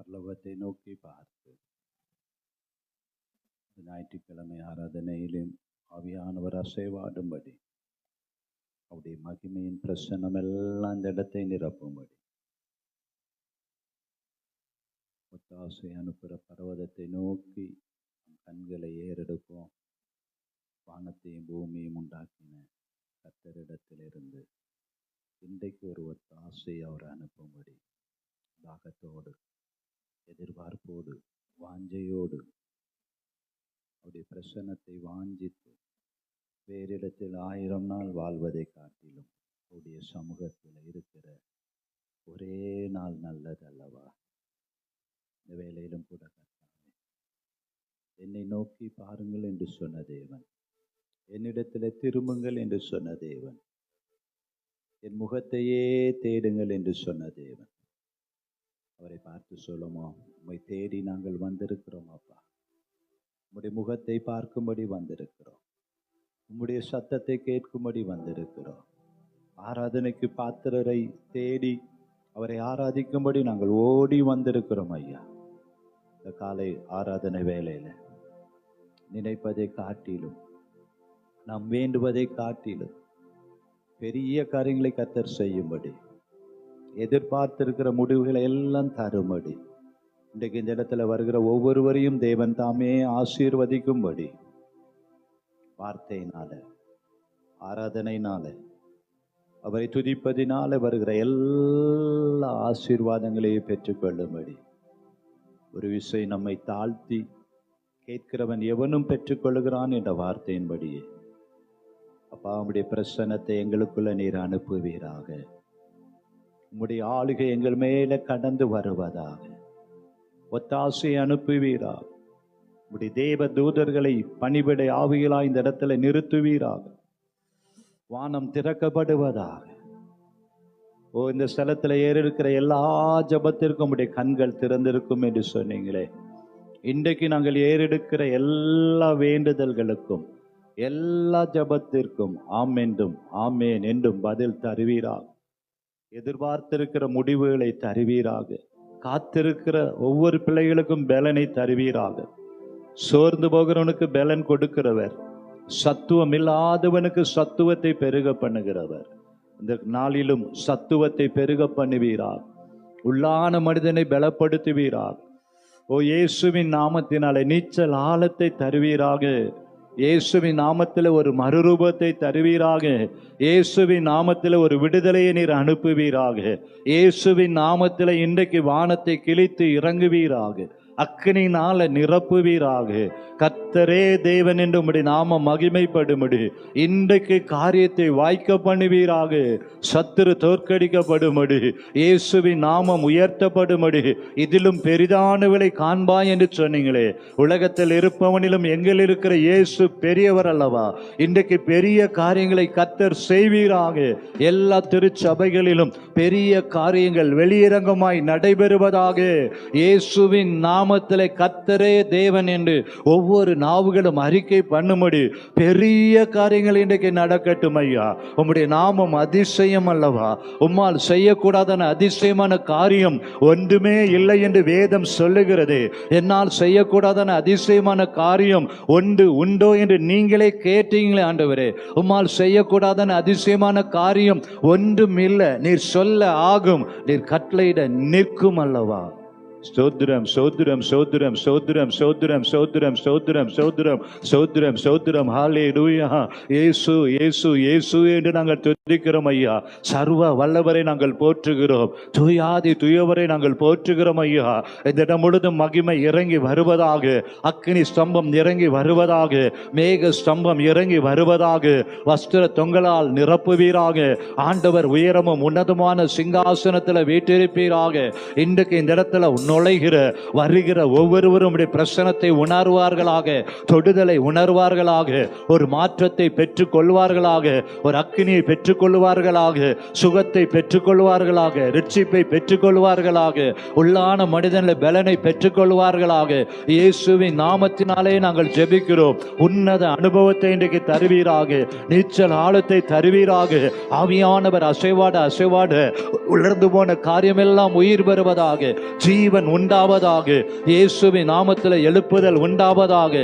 பரலோகத்தை நோக்கி பார்த்து ஞாயிற்றுக்கிழமை ஆராதனையிலும் ஆவியானவர் அசைவாடும்படி அவருடைய மகிமையின் பிரசன்னம் எல்லாம் இந்த இடத்தை நிரப்பும்படி ஒத்தாசை அனுப்புகிற பர்வதத்தை நோக்கி கண்களை ஏறெடுப்போம். வானத்தையும் பூமியும் உண்டாக்கின கர்த்தரிடத்திலிருந்து இன்றைக்கு ஒரு ஒத்தாசை அவர் அனுப்பும்படி தாகத்தோடு எதிர்பார்ப்போடு வாஞ்சையோடு அவருடைய பிரசன்னத்தை வாஞ்சித்து வேறிடத்தில் 1000 நாள் வாழ்வதை காட்டிலும் அவருடைய சமூகத்தில் இருக்கிற ஒரே நாள் நல்லதல்லவா? இந்த வேளையிலும் கூட கர்த்தாவே, என்னை நோக்கி பாருங்கள் என்று சொன்ன தேவன், என்னிடத்தில் திரும்புங்கள் என்று சொன்ன தேவன், என் முகத்தையே தேடுங்கள் என்று சொன்ன தேவன், அவரை பார்த்து சொல்லுமா, உம்மை தேடி நாங்கள் வந்திருக்கிறோம் அப்பா, உம்முடைய முகத்தை பார்க்கும்படி வந்திருக்கிறோம், உம்முடைய சத்தத்தை கேட்கும்படி வந்திருக்கிறோம். ஆராதனைக்கு பாத்திரரை தேடி அவரை ஆராதிக்கும்படி நாங்கள் ஓடி வந்திருக்கிறோம் ஐயா. இந்த காலை ஆராதனை வேளையில நினைப்பதை காட்டிலும் நாம் வேண்டுவதை காட்டிலும் பெரிய காரியங்களை கர்த்தர் செய்யும்படி, எதிர்பார்த்திருக்கிற முடிவுகளை எல்லாம் தரும்படி, இன்றைக்கு இந்த இடத்துல வருகிற ஒவ்வொருவரையும் தேவன் தாமே ஆசீர்வதிக்கும்படி வார்த்தையினால ஆராதனையினால அவரை துதிப்பதினால வருகிற எல்லா ஆசீர்வாதங்களையும் பெற்றுக்கொள்ளும்படி ஒரு விஷயம் நம்மை தாழ்த்தி கேட்கிறவன் எவனும் பெற்றுக்கொள்ளுகிறான் என்ற வார்த்தையின்படியே அப்பா உம்முடைய பிரசன்னத்தை எங்களுக்குள்ள நீர் அனுப்புவீராக. உம்முடைய ஆளுகை எங்கள் மேல கடந்து வருவதாக. ஒத்தாசை அனுப்புவீராக. உம்முடைய தேவ தூதர்களை பணிவிடை ஆவிகளாய் இந்த இடத்துல நிறுத்துவீராக. வானம் திறக்கப்படுவதாக. இந்த ஸ்தலத்தில் ஏறிருக்கிற எல்லா ஜபத்திற்கும் உம்முடைய கண்கள் திறந்திருக்கும் என்று சொன்னீங்களே, இன்றைக்கு நாங்கள் ஏறெடுக்கிற எல்லா வேண்டுதல்களுக்கும் எல்லா ஜபத்திற்கும் ஆம் என்றும் ஆமேன் என்றும் பதில் தருவீராக. எதிர்பார்த்திருக்கிற முடிவுகளை தருவீராக. காத்திருக்கிற ஒவ்வொரு பிள்ளைகளுக்கும் பலனை தருவீராக. சோர்ந்து போகிறவனுக்கு பலன் கொடுக்கிறவர், சத்துவம் இல்லாதவனுக்கு சத்துவத்தை பெருக பண்ணுகிறவர். இந்த நாளிலும் சத்துவத்தை பெருக பண்ணுவீராக. உள்ளான மனிதனை பலப்படுத்துவீராக. இயேசுவின் நாமத்தினாலே நீச்சல் ஆழத்தை தருவீராக. இயேசுவின் நாமத்தில் ஒரு மறுரூபத்தை தருவீராக. இயேசுவின் நாமத்தில் ஒரு விடுதலையை நீர் அனுப்புவீராக. இயேசுவின் நாமத்தில் இன்றைக்கு வானத்தை கிழித்து இறங்குவீராக. அக்கினினால நிரப்புவீராக. கர்த்தரே தேவன் என்று உம்முடைய நாம மகிமைப்படும்படி இன்றைக்கு காரியத்தை வாய்க்க பண்ணுவீராக. சத்துரு தோற்கடிக்கப்படும்படி இயேசுவின் நாமம் உயர்த்தப்படும்படி இதிலும் பெரிதானவளை காண்பாய் என்று சொன்னீங்களே. உலகத்தில் இருப்பவனிலும் எங்கள் இருக்கிற இயேசு பெரியவர் அல்லவா? இன்றைக்கு பெரிய காரியங்களை கர்த்தர் செய்வீராக. எல்லா திருச்சபைகளிலும் பெரிய காரியங்கள் வெளியரங்கமாய் நடைபெறுவதாக. இயேசுவின் நாமத்திலே கர்த்தரே தேவன் என்று ஒவ்வொரு நாவுகளும் அறிக்கை பண்ணும்படி பெரிய காரியங்கள் இன்றைக்கு நடக்கட்டும் ஐயா. உம்முடைய நாமம் அதிசயம் அல்லவா? உம்மால் செய்யக்கூடாதான அதிசயமான காரியம் ஒன்றுமே இல்லை என்று வேதம் சொல்லுகிறது. என்னால் செய்யக்கூடாதான அதிசயமான காரியம் ஒன்று உண்டோ என்று நீங்களே கேட்டீங்களே ஆண்டவரே. உம்மால் செய்யக்கூடாதான அதிசயமான காரியம் ஒன்றும் இல்லை. நீர் சொல்ல ஆகும், நீர் கட்டளையிட நிற்கும் அல்லவா? ஸ்தோத்திரம் ஸ்தோத்திரம் ஸ்தோத்திரம் ஸ்தோத்திரம் ஸ்தோத்திரம் ஸ்தோத்திரம் ஸ்தோத்திரம் ஸ்தோத்திரம் ஸ்தோத்திரம் ஸ்தோத்திரம். ஹல்லேலூயா. இயேசு இயேசு இயேசு என்று நாங்கள் துதிக்கிறோம் ஐயா. சர்வ வல்லவரை நாங்கள் போற்றுகிறோம். துயாதி துயவரை நாங்கள் போற்றுகிறோம் ஐயா. இந்த இடம் முழுதும் மகிமை இறங்கி வருவதாக. அக்கினி ஸ்தம்பம் இறங்கி வருவதாக. மேக ஸ்தம்பம் இறங்கி வருவதாக. வஸ்திர தொங்கலால் நிரப்புவீராக. ஆண்டவர் உயரமும் உன்னதமான சிங்காசனத்தில் வீற்றிருப்பீராக. இன்றைக்கு இந்த இடத்துல நுழைகிற வருகிற ஒவ்வொருவரும் பிரசனத்தை உணர்வார்களாக. தொடுதலை உணர்வார்களாக. ஒரு மாற்றத்தை பெற்றுக் கொள்வார்களாக. ஒரு அக்கினியை பெற்றுக் பெற்றுக்கொள்வார்களாக, சுகத்தை பெற்றுக்கொள்வார்களாக, ரட்சிப்பை பெற்றுக்கொள்வார்களாக, உள்ளான மனிதனில் பலனை பெற்றுக்கொள்வார்களாக. இயேசுவின் நாமத்தினாலே நாங்கள் ஜெபிக்கிறோம். உன்னத அனுபவத்தை இன்றைக்கு தருவீராக, நீச்சல் ஆழத்தை தருவீராக. ஆவியானவர் அசைவாட உலர்ந்து போன காரியமெல்லாம் உயிர் பெறுவதாக, ஜீவன் உண்டாவதாக, இயேசுவின் நாமத்தில் எழுப்புதல் உண்டாவதாக,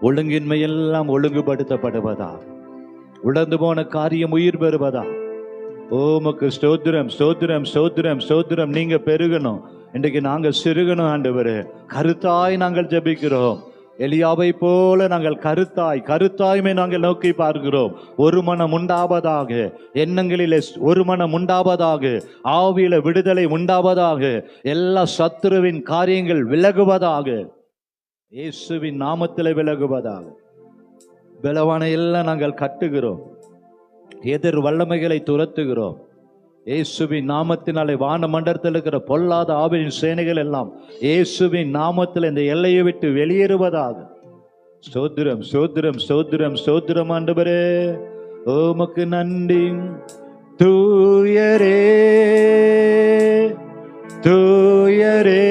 ஒழுங்கின்மை எல்லாம் ஒழுங்குபடுத்தப்படுவதாக, உலர்ந்து போன காரியம் உயிர் பெறுவதா. ஓமக்கு ஸ்தோத்திரம், ஸ்தோத்திரம், ஸ்தோத்திரம், ஸ்தோத்திரம். நீங்க பெருகணும், இன்றைக்கு நாங்க சிறுகணும் ஆண்டவரே. கருத்தாய் நாங்கள் ஜெபிக்கிறோம். எலியாவை போல நாங்கள் கருத்தாய்மை நாங்கள் நோக்கி பார்க்கிறோம். ஒரு மனம் உண்டாவதாக, எண்ணங்களிலே ஒரு மனம் உண்டாவதாக, ஆவியில விடுதலை உண்டாவதாக, எல்லா சத்துருவின் காரியங்கள் விலகுவதாக, இயேசுவின் நாமத்தில் விலகுவதாக. பலவானை எல்லாம் நாங்கள் கட்டுகிறோம், எதிர் வல்லமைகளை துரத்துகிறோம். இயேசுவின் நாமத்தினாலே வான மண்டலத்தில் இருக்கிற பொல்லாத ஆவியின் சேனைகள் எல்லாம் இயேசுவின் நாமத்தில் இந்த எல்லையை விட்டு வெளியேறுவதாக. ஸ்தோத்திரம், ஸ்தோத்திரம், ஸ்தோத்திரம், ஸ்தோத்திரம் ஆண்டவரே. உமக்கு நன்றி. தூயரே, தூயரே,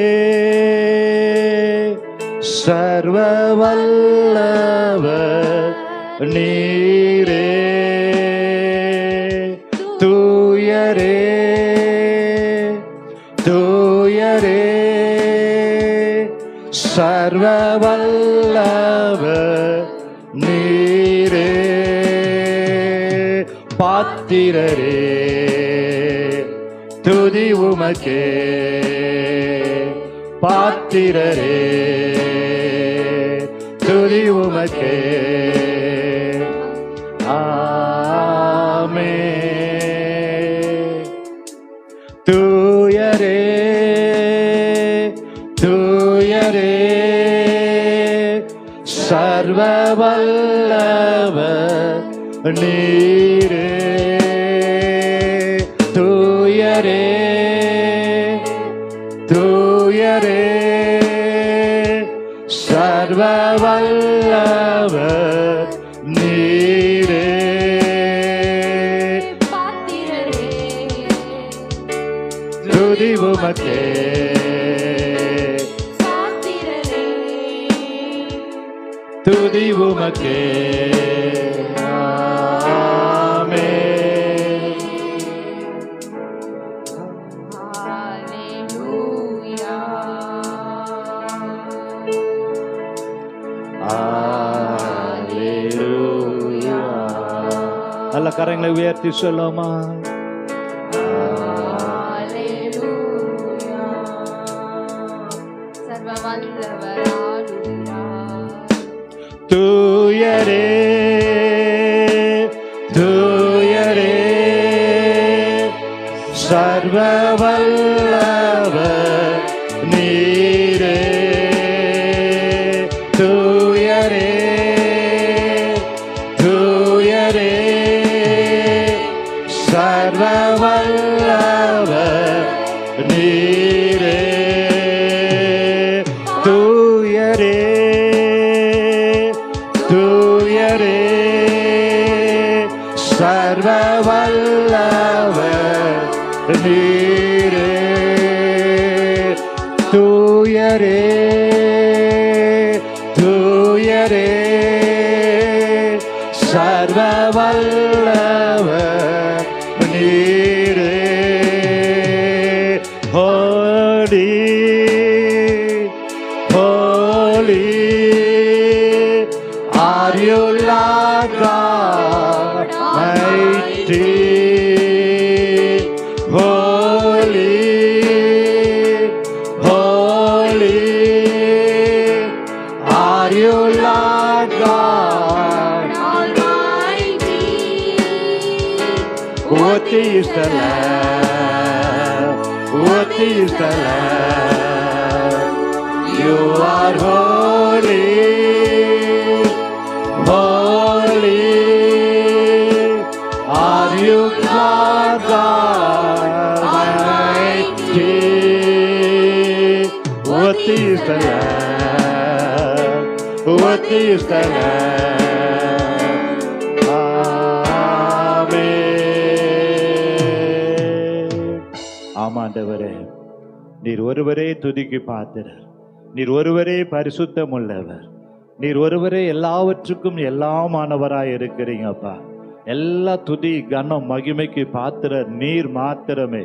சர்வ வல்லவர் நீரே. தூயரே, தூயரே, சர்வ வல்லவர் நீரே. பாத்திரரே, துதி உமக்கே. பாத்திரரே, துதி உமக்கே. ஆமென். தூயரே, தூயரே, சர்வ வல்லவர் நீரே. தூயரே, தூயரே, சர்வ வல்லவர் நீரே. துதி உமக்கே. துதி உமக்கே. ஆமென். ஹல்லேலூயா, ஹல்லேலூயா. நல்ல கரங்களை உயர்த்தி சொல்லுமா. தூயரே, தூயரே, சர்வ வல்லவர் நீரே. தூயரே, தூயரே, சர்வ வல்லவர் நீரே. தூயரே, தூயரே, சர்வ வல்லவர் நீரே. தூயரே, தூயரே, சர்வ வல்லவர் நீரே. Holi, Holi, are you Lord God mighty? Holy, holy, are you Lord God Almighty? Worthy is the Lamb, worthy is the Lamb. You are holy, holy, are you Lord God Almighty? Worthy is the Lamb, worthy is the Lamb. ஆண்டவரே, நீர் ஒருவரே துதிக்கு பாத்திரர், நீர் ஒருவரே பரிசுத்தம் உள்ளவர், நீர் ஒருவரே எல்லாவற்றுக்கும் எல்லாமானவராய் இருக்கிறீங்கப்பா. எல்லா துதி கனம் மகிமைக்கு பாத்திரர் நீர் மாத்திரமே.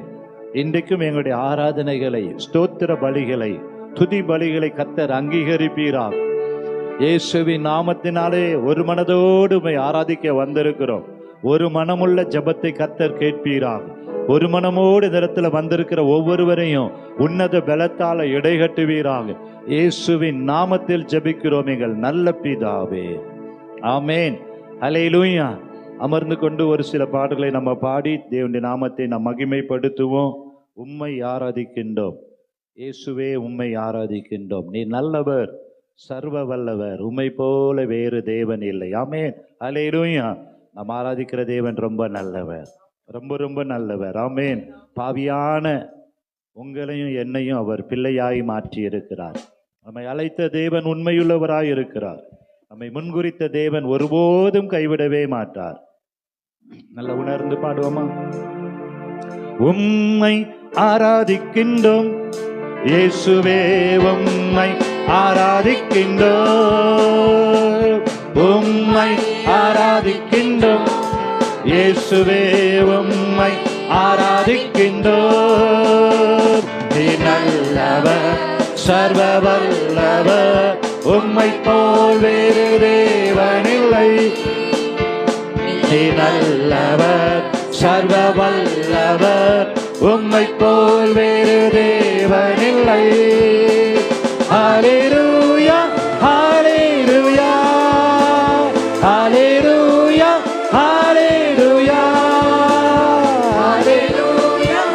இன்றைக்கும் எங்களுடைய ஆராதனைகளை, ஸ்தோத்திர பலிகளை, துதி பலிகளை கர்த்தர் அங்கீகரிப்பீராக. இயேசுவின் நாமத்தினாலே ஒரு மனதோடு உம்மை ஆராதிக்க வந்திருக்கிறோம். ஒரு மனமுள்ள ஜெபத்தை கர்த்தர் கேட்பீராக. ஒரு மனமோடு இந்த இடத்துல வந்திருக்கிற ஒவ்வொருவரையும் உன்னத பலத்தால இடைகட்டுவீராக. இயேசுவின் நாமத்தில் ஜெபிக்கிறோம் எங்கள் நல்ல பிதாவே, ஆமேன். ஹல்லேலூயா. அமர்ந்து கொண்டு ஒரு சில பாடல்களை நம்ம பாடி தேவனுடைய நாமத்தை நாம் மகிமைப்படுத்துவோம். உம்மை ஆராதிக்கின்றோம் இயேசுவே, உம்மை ஆராதிக்கின்றோம். நீ நல்லவர், சர்வ வல்லவர், உம்மை போல வேறு தேவன் இல்லை. ஆமேன். ஹல்லேலூயா. நாம் ஆராதிக்கிற தேவன் ரொம்ப நல்லவர், ரொம்ப ரொம்ப நல்லவர். ஆமேன். பாவியான உங்களையும் என்னையும் அவர் பிள்ளையாய் மாற்றி இருக்கிறார். நம்மை அழைத்த தேவன் உண்மையுள்ளவராய் இருக்கிறார். நம்மை முன்குறித்த தேவன் ஒருபோதும் கைவிடவே மாட்டார். நல்ல உணர்ந்து பாடுவோமா? உம்மை ஆராதிக்கின்றோம் இயேசுவே, உம்மை ஆராதிக்கின்றோம், உம்மை ஆராதிக்கின்றோம் இயேசுவே, உம்மை ஆராதிக்கின்றோம். நீ நல்லவர், சர்வ வல்லவர், உம்மை போல் வேறு தேவனில்லை. நீ நல்லவர், சர்வ வல்லவர், உம்மை போல் வேறு தேவனில்லை. ஹல்லேலூயா, ஹல்லேலூயா, ஹல்லேலூயா, ஹல்லேலூயா, ஹல்லேலூயா,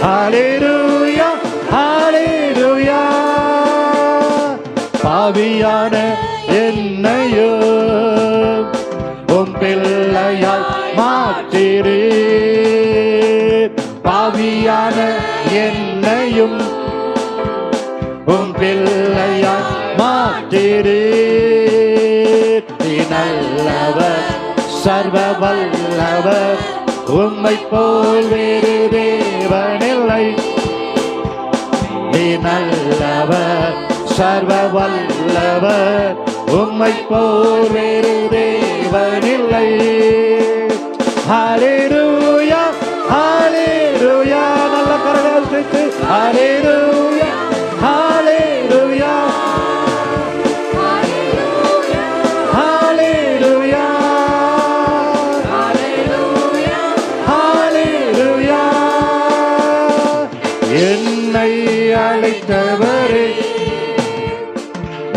ஹல்லேலூயா, ஹல்லேலூயா. பாவியான என்னையோ உம் பிள்ளையால் மாற்றிரே, பாவியான என்னையும் உம் பிள்ளையால் மாற்றிரே. நீ நல்லவர், சர்வ வல்லவர், உம்மை போல் வேறு தேவனில்லை. நீ நல்லவர், சர்வ வல்லவர், உம்மை போல் வேறு தேவனில்லை. ஹல்லேலூயா, ஹல்லேலூயா. நல்ல கரங்கள் தட்டி ஹல்லேலூயா, ஹல்லேலூயா, ஹல்லேலூயா, ஹல்லேலூயா, ஹல்லேலூயா. என்னை அழைத்தவரே,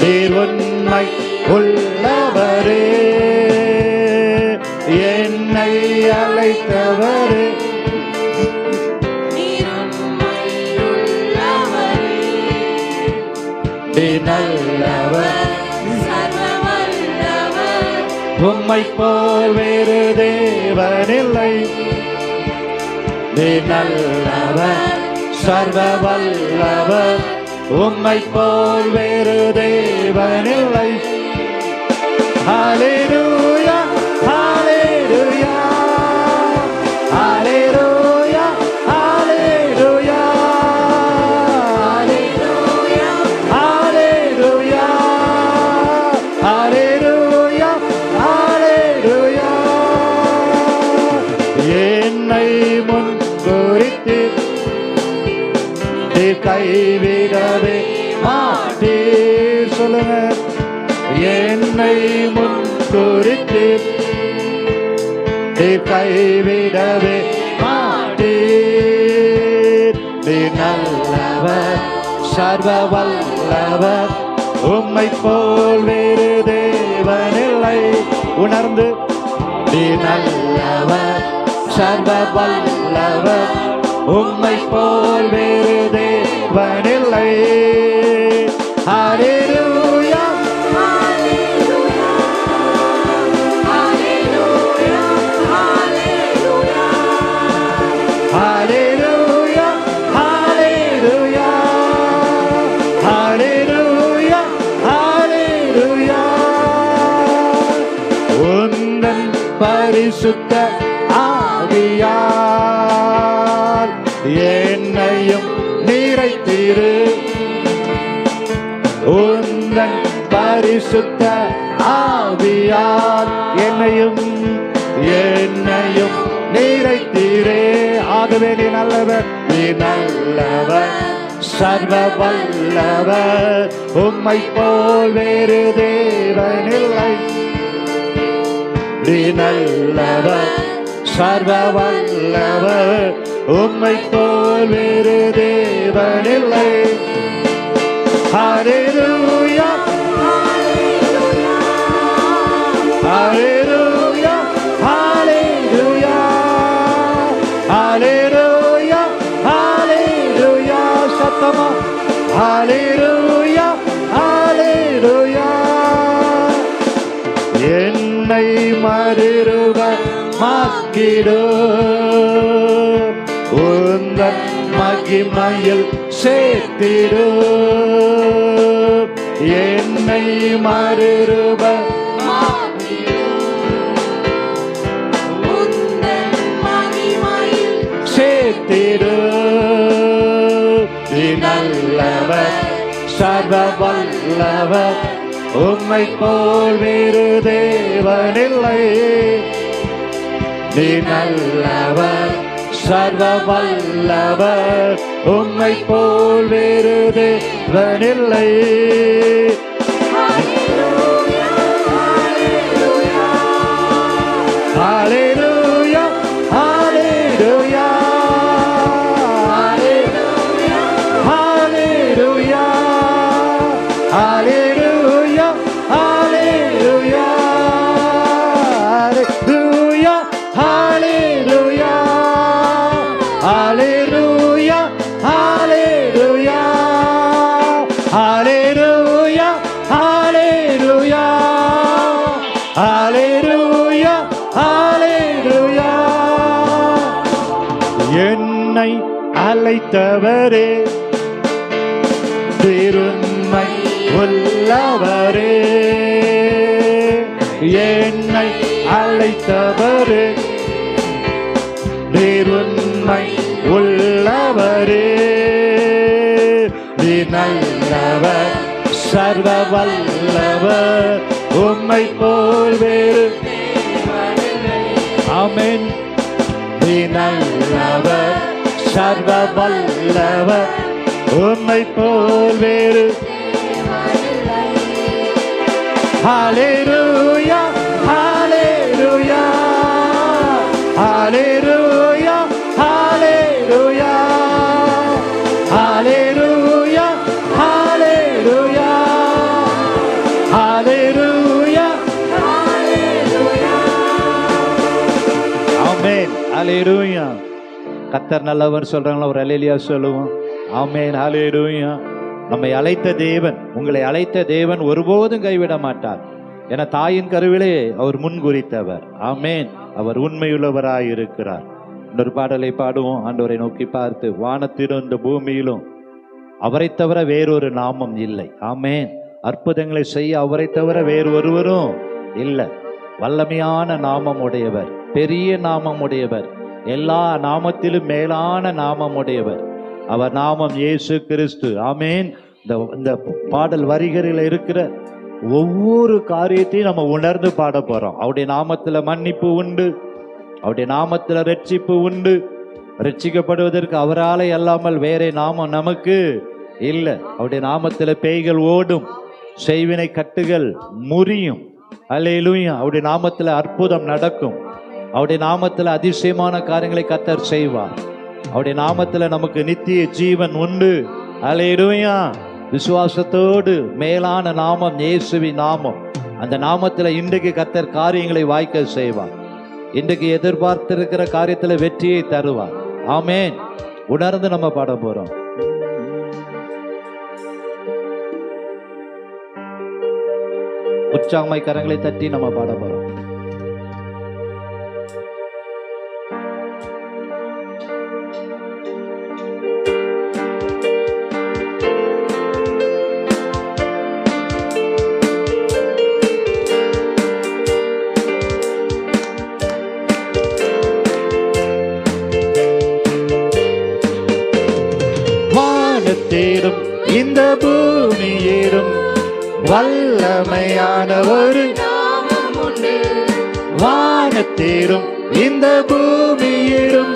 நீர் உண்மை உள்ளவரே, என்னை அழைத்தவரே, நீர் நல்லவர், உம்மை போல் வேறு தேவனில்லை. நீர் நல்லவர், சர்வ வல்லவர், உம்மை போல் வேறு தேவனில்லை. ஹல்லேலூயா, ஹல்லேலூயா, ஹல்லேலூயா, ஹல்லேலூயா, ஹல்லேலூயா, ஹல்லேலூயா, ஹல்லேலூயா. என்னை முன்குறித்து கைவிடவே மாட்டீர். சொல்லுங்க. என்னை முன்குறித்து கைவிடவே மாட்டீர். நீ நல்லவர், சர்வ வல்லவர், உம்மை போல் வேறு தேவனில்லை. உணர்ந்து நீ நல்லவர், சர்வ வல்லவர், உம்மை போல் வேறு தேவனில்லை. ஹல்லேலூயா, ஹல்லேலூயா, ஹல்லேலூயா, ஹல்லேலூயா, ஹல்லேலூயா, ஹல்லேலூயா, ஹல்லேலூயா, ஹல்லேலூயா. உந்தன் பரிசுத்த ஆவியார் என்னையும் நிறைத்திரு. உந்தன் பரிசுத்த ஆவியால் என்னையும் நிறைத்திரே. ஆகவே நீ நல்லவர், நீ நல்லவர், சர்வ வல்லவர், உம்மை போல் வேறு தேவனில்லை. நீ நல்லவர், சர்வ வல்லவர், உம்மை போல் வேறு தேவனில்லை. ஹல்லேலூயா, ஹல்லேலூயா, ஹல்லேலூயா, ஹல்லேலூயா, ஹல்லேலூயா. சத்தமா ஹல்லேலூயா, ஹல்லேலூயா. என்னை மறுரூபமாக்கிடும், உந்தன் மகிமையில் சேர்த்திடும். என்னை சேர்த்திடும். நீ நல்லவர், சர்வ வல்லவர், உம்மை போல் வேறு தேவனில்லை. நீ நல்லவர், சர்வ வல்லவர், உம்மை போல் வேறு தேவனில்லை. ஹல்லேலூயா, ஹல்லேலூயா, ஹல்லேலூயா, ஹல்லேலூயா, ஹல்லேலூயா, ஹல்லேலூயா, ஹல்லேலூயா, ஹல்லேலூயா, ஹல்லேலூயா, ஹல்லேலூயா, ஹல்லேலூயா, ஹல்லேலூயா, ஹல்லேலூயா. என்னை அழைத்தவரே, பெருமை உள்ளவரே, என்னை அழைத்தவரே, பெருமை உள்ளவரே, நீ நல்லவர், சர்வ வல்லவர், உம்மை போல் வேறு. ஆமென். நீ நல்லவர், சர்வ வல்லவர், உம்மை போல் வேறு. ஹல்லேலூயா, ஹல்லேலூயா, ஹல்லேலூயா, ஹல்லேலூயா, ஹல்லேலூயா, ஹல்லேலூயா, ஹல்லேலூயா, ஹல்லேலூயா. ஆமென். ஹல்லேலூயா. கர்த்தர் நல்லவர் சொல்றாங்களா? ஒரு அல்லேலூயா சொல்லுவோம். ஆமென். ஹல்லேலூயா. நம்மை அழைத்த தேவன், உங்களை அழைத்த தேவன் ஒருபோதும் கைவிட மாட்டார். என தாயின் கருவிலே அவர் முன்குறித்தவர். ஆமென். அவர் உண்மையுள்ளவராயிருக்கிறார். இன்னொரு பாடலை பாடுவோம். ஆண்டவரை நோக்கி பார்த்து, வானத்திலும் இந்த பூமியிலும் அவரை தவிர வேறொரு நாமம் இல்லை. ஆமென். அற்புதங்களை செய்ய அவரை தவிர வேறு ஒருவரும் இல்லை. வல்லமையான நாமம் உடையவர், பெரிய நாமம் உடையவர், எல்லா நாமத்திலும் மேலான நாமம் உடையவர். அவர் நாமம் இயேசு கிறிஸ்து. ஆமென். இந்த பாடல் வரிகளில் இருக்கிற ஒவ்வொரு காரியத்தையும் நம்ம உணர்ந்து பாட போறோம். அவருடைய நாமத்துல மன்னிப்பு உண்டு, அவருடைய நாமத்துல ரட்சிப்பு உண்டு. ரட்சிக்கப்படுவதற்கு அவராலே அல்லாமல் வேற நாமம் நமக்கு இல்லை. அவருடைய நாமத்துல பேய்கள் ஓடும், செய்வினை கட்டுகள் முறியும். அல்லேலூயா. அவருடைய நாமத்துல அற்புதம் நடக்கும். அவருடைய நாமத்துல அதிசயமான காரியங்களை கர்த்தர் செய்வார். அவருடைய நாமத்துல நமக்கு நித்திய ஜீவன் உண்டு. அல்லேலூயா. விசுவாசத்தோடு மேலான நாமம் இயேசுவின் நாமம். அந்த நாமத்துல இன்றைக்கு கர்த்தர் காரியங்களை வாய்க்க செய்வார். இன்றைக்கு எதிர்பார்த்திருக்கிற காரியத்துல வெற்றியை தருவார். ஆமென். உணர்ந்து நம்ம பாட போறோம். உற்சாகமாய் கரங்களை தட்டி நம்ம பாட போறோம். வானத்தேடும் இந்த பூமியேடும் வல்லமையான ஒரு நாமம் உண்டு. வானத்தேடும் இந்த பூமியேடும்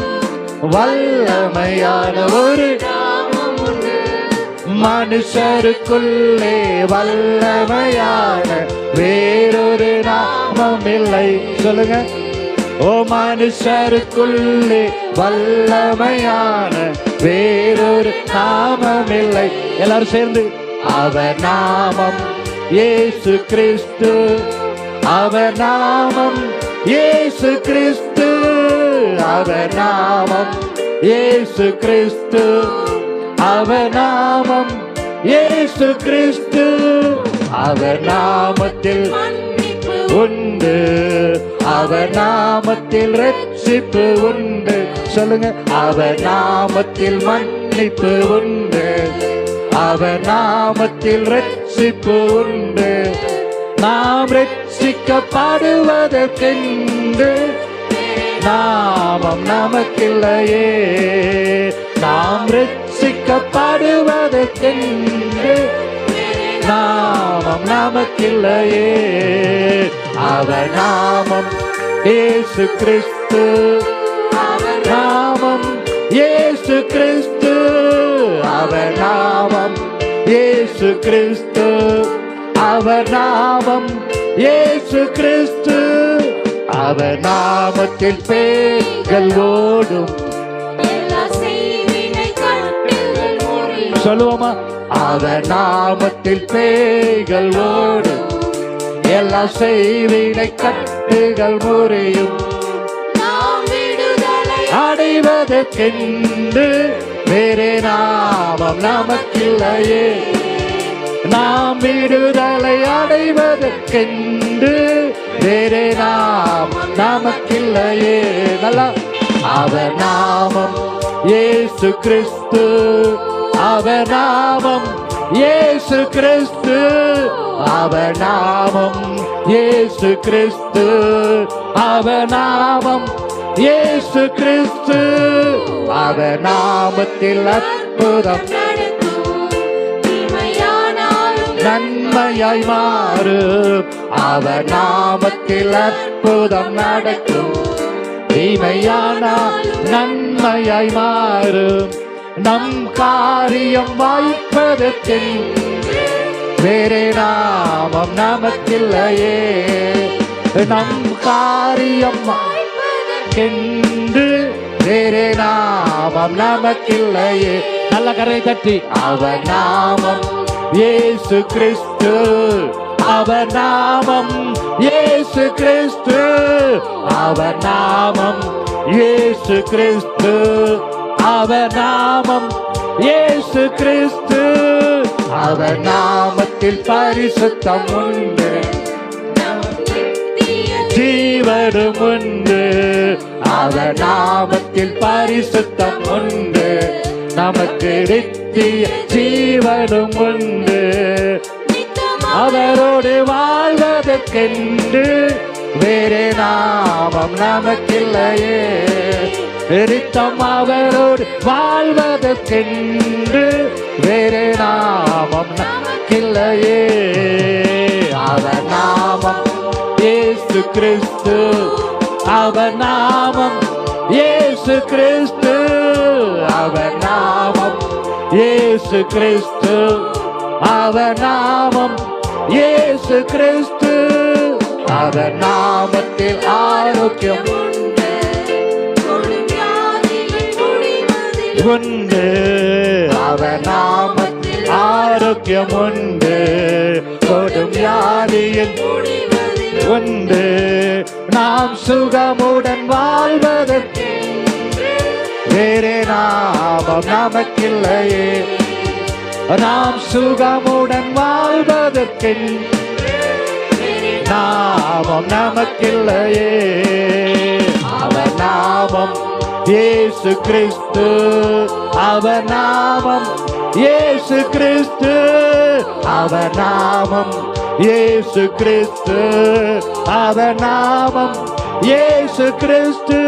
வல்லமையான ஒரு நாமம் உண்டு. மனுஷருக்குள்ளே வல்லமையான வேறொரு நாமம் இல்லை. சொல்லுங்க. ஓ மனுஷருக்குள்ளே வல்லமையான வேறொரு நாமம் இல்லை. எல்லாரும் சேர்ந்து அவர் நாமம் இயேசு கிறிஸ்து, அவர் நாமம் இயேசு கிறிஸ்து, அவர் நாமம் இயேசு கிறிஸ்து, அவர் நாமம் இயேசு கிறிஸ்து. அவர் நாமத்தில் மன்னிப்பு உண்டு, அவர் நாமத்தில் ரட்சிப்பு உண்டு. சொல்லுங்க. அவர் நாமத்தில் மன்னிப்பு உண்டு, அவர் நாமத்தில் ரட்சிப்பு உண்டு. நாம் ரட்சிக்கப்படுவதற்கென்று நாமம் நமக்கில்லையே. நாம் ரட்சிக்கப்படுவதற்கென்று நாமம் நமக்கில்லையே. அவர் நாமம் இயேசு கிறிஸ்து, அவர் நாமம் இயேசு கிறிஸ்து, அவர் நாமம் இயேசு கிறிஸ்து, அவர் நாமம் இயேசு கிறிஸ்து. அவர் நாமத்தில் பேய்கள் ஓடும். எல்லா செய்வினை கட்டுகள் முறியும். சொல்லுவோமா? அவர் நாமத்தில் பேய்கள் ஓடும், எல்லா செய்வினை கட்டுகள் முறியும். நாம் விடுதலை அடைவதற்கென்று வேறே நாமம் நமக்கில்லையே. நாம் விடுதலை அடைவதற்கென்று வேறே நாமம் நமக்கில்லையே. நல்லா. அவர் நாமம் இயேசு கிறிஸ்து, அவர் நாமம் இயேசு கிறிஸ்து, அவர் நாமம் இயேசு கிறிஸ்து, அவர் நாமம் இயேசு கிறிஸ்து. அவர் நாமத்தில் அற்புதம் நடக்கும். தீமையானாலும் நன்மையாய் மாறும். அவர் நாமத்தில் அற்புதம் நடக்கும். தீமையானால் நன்மையாய் மாறும். நம் காரியம் வாய்ப்பதற்கென்று வேறே நாமம் நமக்கில்லையே. நம் காரியம் வாய்ப்பதற்கென்று வேறே நாமம் நமக்கில்லையே. நல்ல கரை தட்டி. அவர் நாமம் இயேசு கிறிஸ்து, அவர் நாமம் இயேசு கிறிஸ்து, அவர் நாமம் இயேசு கிறிஸ்து, அவர் நாமம் இயேசு கிறிஸ்து. அவர் நாமத்தில் பரிசுத்தம் உண்டு, ஜீவனும் உண்டு. அவர் நாமத்தில் பரிசுத்தம் உண்டு, நமக்கு நித்திய ஜீவனும் உண்டு. அவரோடு வாழ்வதற்கென்று வேறே நாமம் நமக்கில்லையே. நித்தம் அவரோடு வாழ்வதற்கென்று வேறே நாமம் நமக்கில்லையே. அவர் நாமம் இயேசு கிறிஸ்து, அவர் நாமம் இயேசு கிறிஸ்து, அவர் நாமம் இயேசு கிறிஸ்து, அவர் நாமம் இயேசு கிறிஸ்து. அவர் நாமத்தில் ஆரோக்கியம் உண்டு, அவர் நாமத்தில் ஆரோக்கியம் உண்டு, கொடும் வியாதியின் உண்டு. நாம் சுகமுடன் வாழ்வதற்கு வேறே நாமம் நமக்கில்லையே. நாம் சுகமுடன் வாழ்வதற்கு நாமம் நமக்கில்லையே. அவர் நாமம் இயேசு கிறிஸ்து, அவர் நாமம் இயேசு கிறிஸ்து, அவர் நாமம் இயேசு கிறிஸ்து, அவர் நாமம் இயேசு கிறிஸ்து.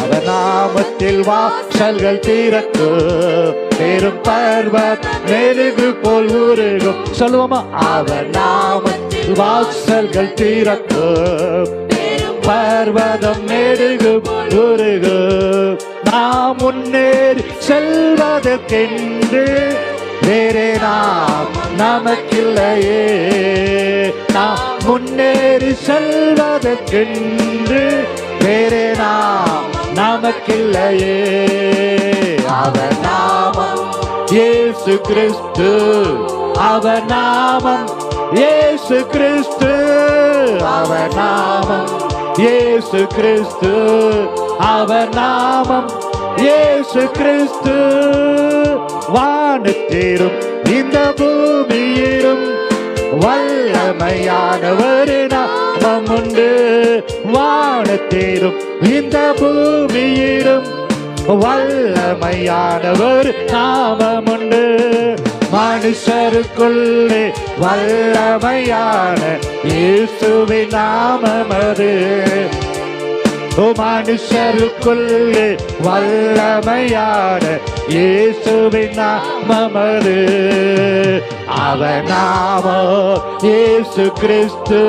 அவர் அவர் நாமத்தில் வாசல்கள் திறக்கும், பெரும் பர்வத் மெருகு போல் உருகும். சொல்லுவோமா? அவர் நாமத்தில் வாசல்கள் திறக்கும், பர்வதம் மெருகு போல் உருகும். நாம் முன்னேறி செல்வதற்கென்று வேறே நாம் நமக்கில்லையே. நாம் முன்னேறி செல்வதற்கென்று வேறே நாம் நமக்கில்லையே. அவர் நாமம் இயேசு கிறிஸ்து, அவர் நாமம் இயேசு கிறிஸ்து, அவர் நாமம் இயேசு கிறிஸ்து, அவர் நாமம் இயேசு கிறிஸ்து. வானத்திலும் இந்த பூமியிலும் வல்லமையானவர் நாமம் உண்டு. வானத்திலும் இந்த பூமியிலும் வல்லமையானவர் நாமம் உண்டு. மனுஷருக்குள்ளே வல்லமையான இயேசுவின் நாமம் அது. மனுஷருக்குள்ளே வல்லமையான இயேசுவின் நாமம் அது. அவர் நாமம் இயேசு கிறிஸ்து,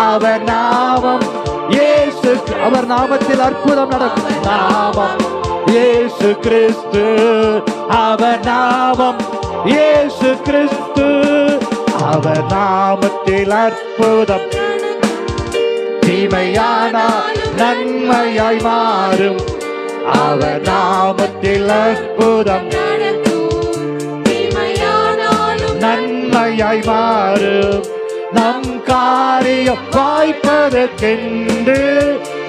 அவர் நாமம் இயேசு. அவர் நாமத்தில் அற்புதம் நடக்கும். நாமம் இயேசு கிறிஸ்து, அவர் நாமம் இயேசு கிறிஸ்து, அவர் நாமத்தில் அற்புதம். தீமையானால் நன்மையாய் மாறும், அவர் நாமத்தில் அற்புதம் நன்மையாய் மாறும். நம் காரியம் வாய்ப்பதற்கென்று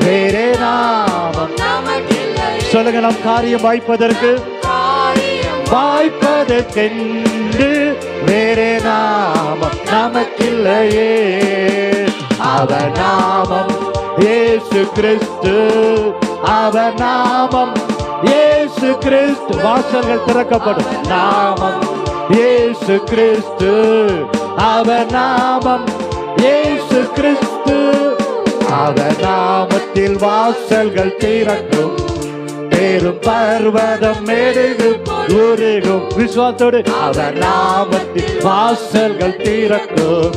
வேறே நாமம். சொல்லுங்க, நம் காரியம் வாய்ப்பதற்கு வாய்ப்பதற்கென்று வேறே நாமம் நமக்கில்லையே. அவர் நாமம் இயேசு கிறிஸ்து, அவர் நாமம் இயேசு கிறிஸ்து. வாசல்கள் திறக்கப்படும். நாமம் இயேசு கிறிஸ்து, அவர் நாமம் இயேசு கிறிஸ்து. அவர் நாமத்தில் வாசல்கள் திறக்கும், பெரும் பர்வதம் மெருகு உருகும். விசுவாசத்தோடு அவர் நாமத்தில் வாசல்கள் திறக்கும்,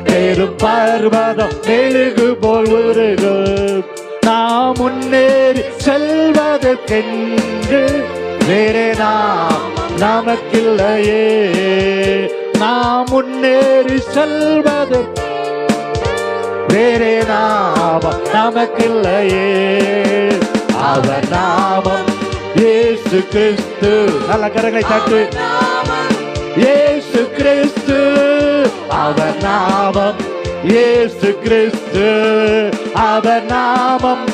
பெரும் பர்வதம் மெழுகு போல் உருகும். நாம் முன்னேறி செல்வதற்கென்று வேறே நாம் நமக்கில்லையே. நாம் முன்னேறி செல்வது வேறே நாமம் நமக்கில்லையே. அவர் நாமம் இயேசு கிறிஸ்து. நல்ல கரங்களை தட்டு. இயேசு கிறிஸ்து, அவர் நாமம் இயேசு கிறிஸ்து, அவர் நாமம்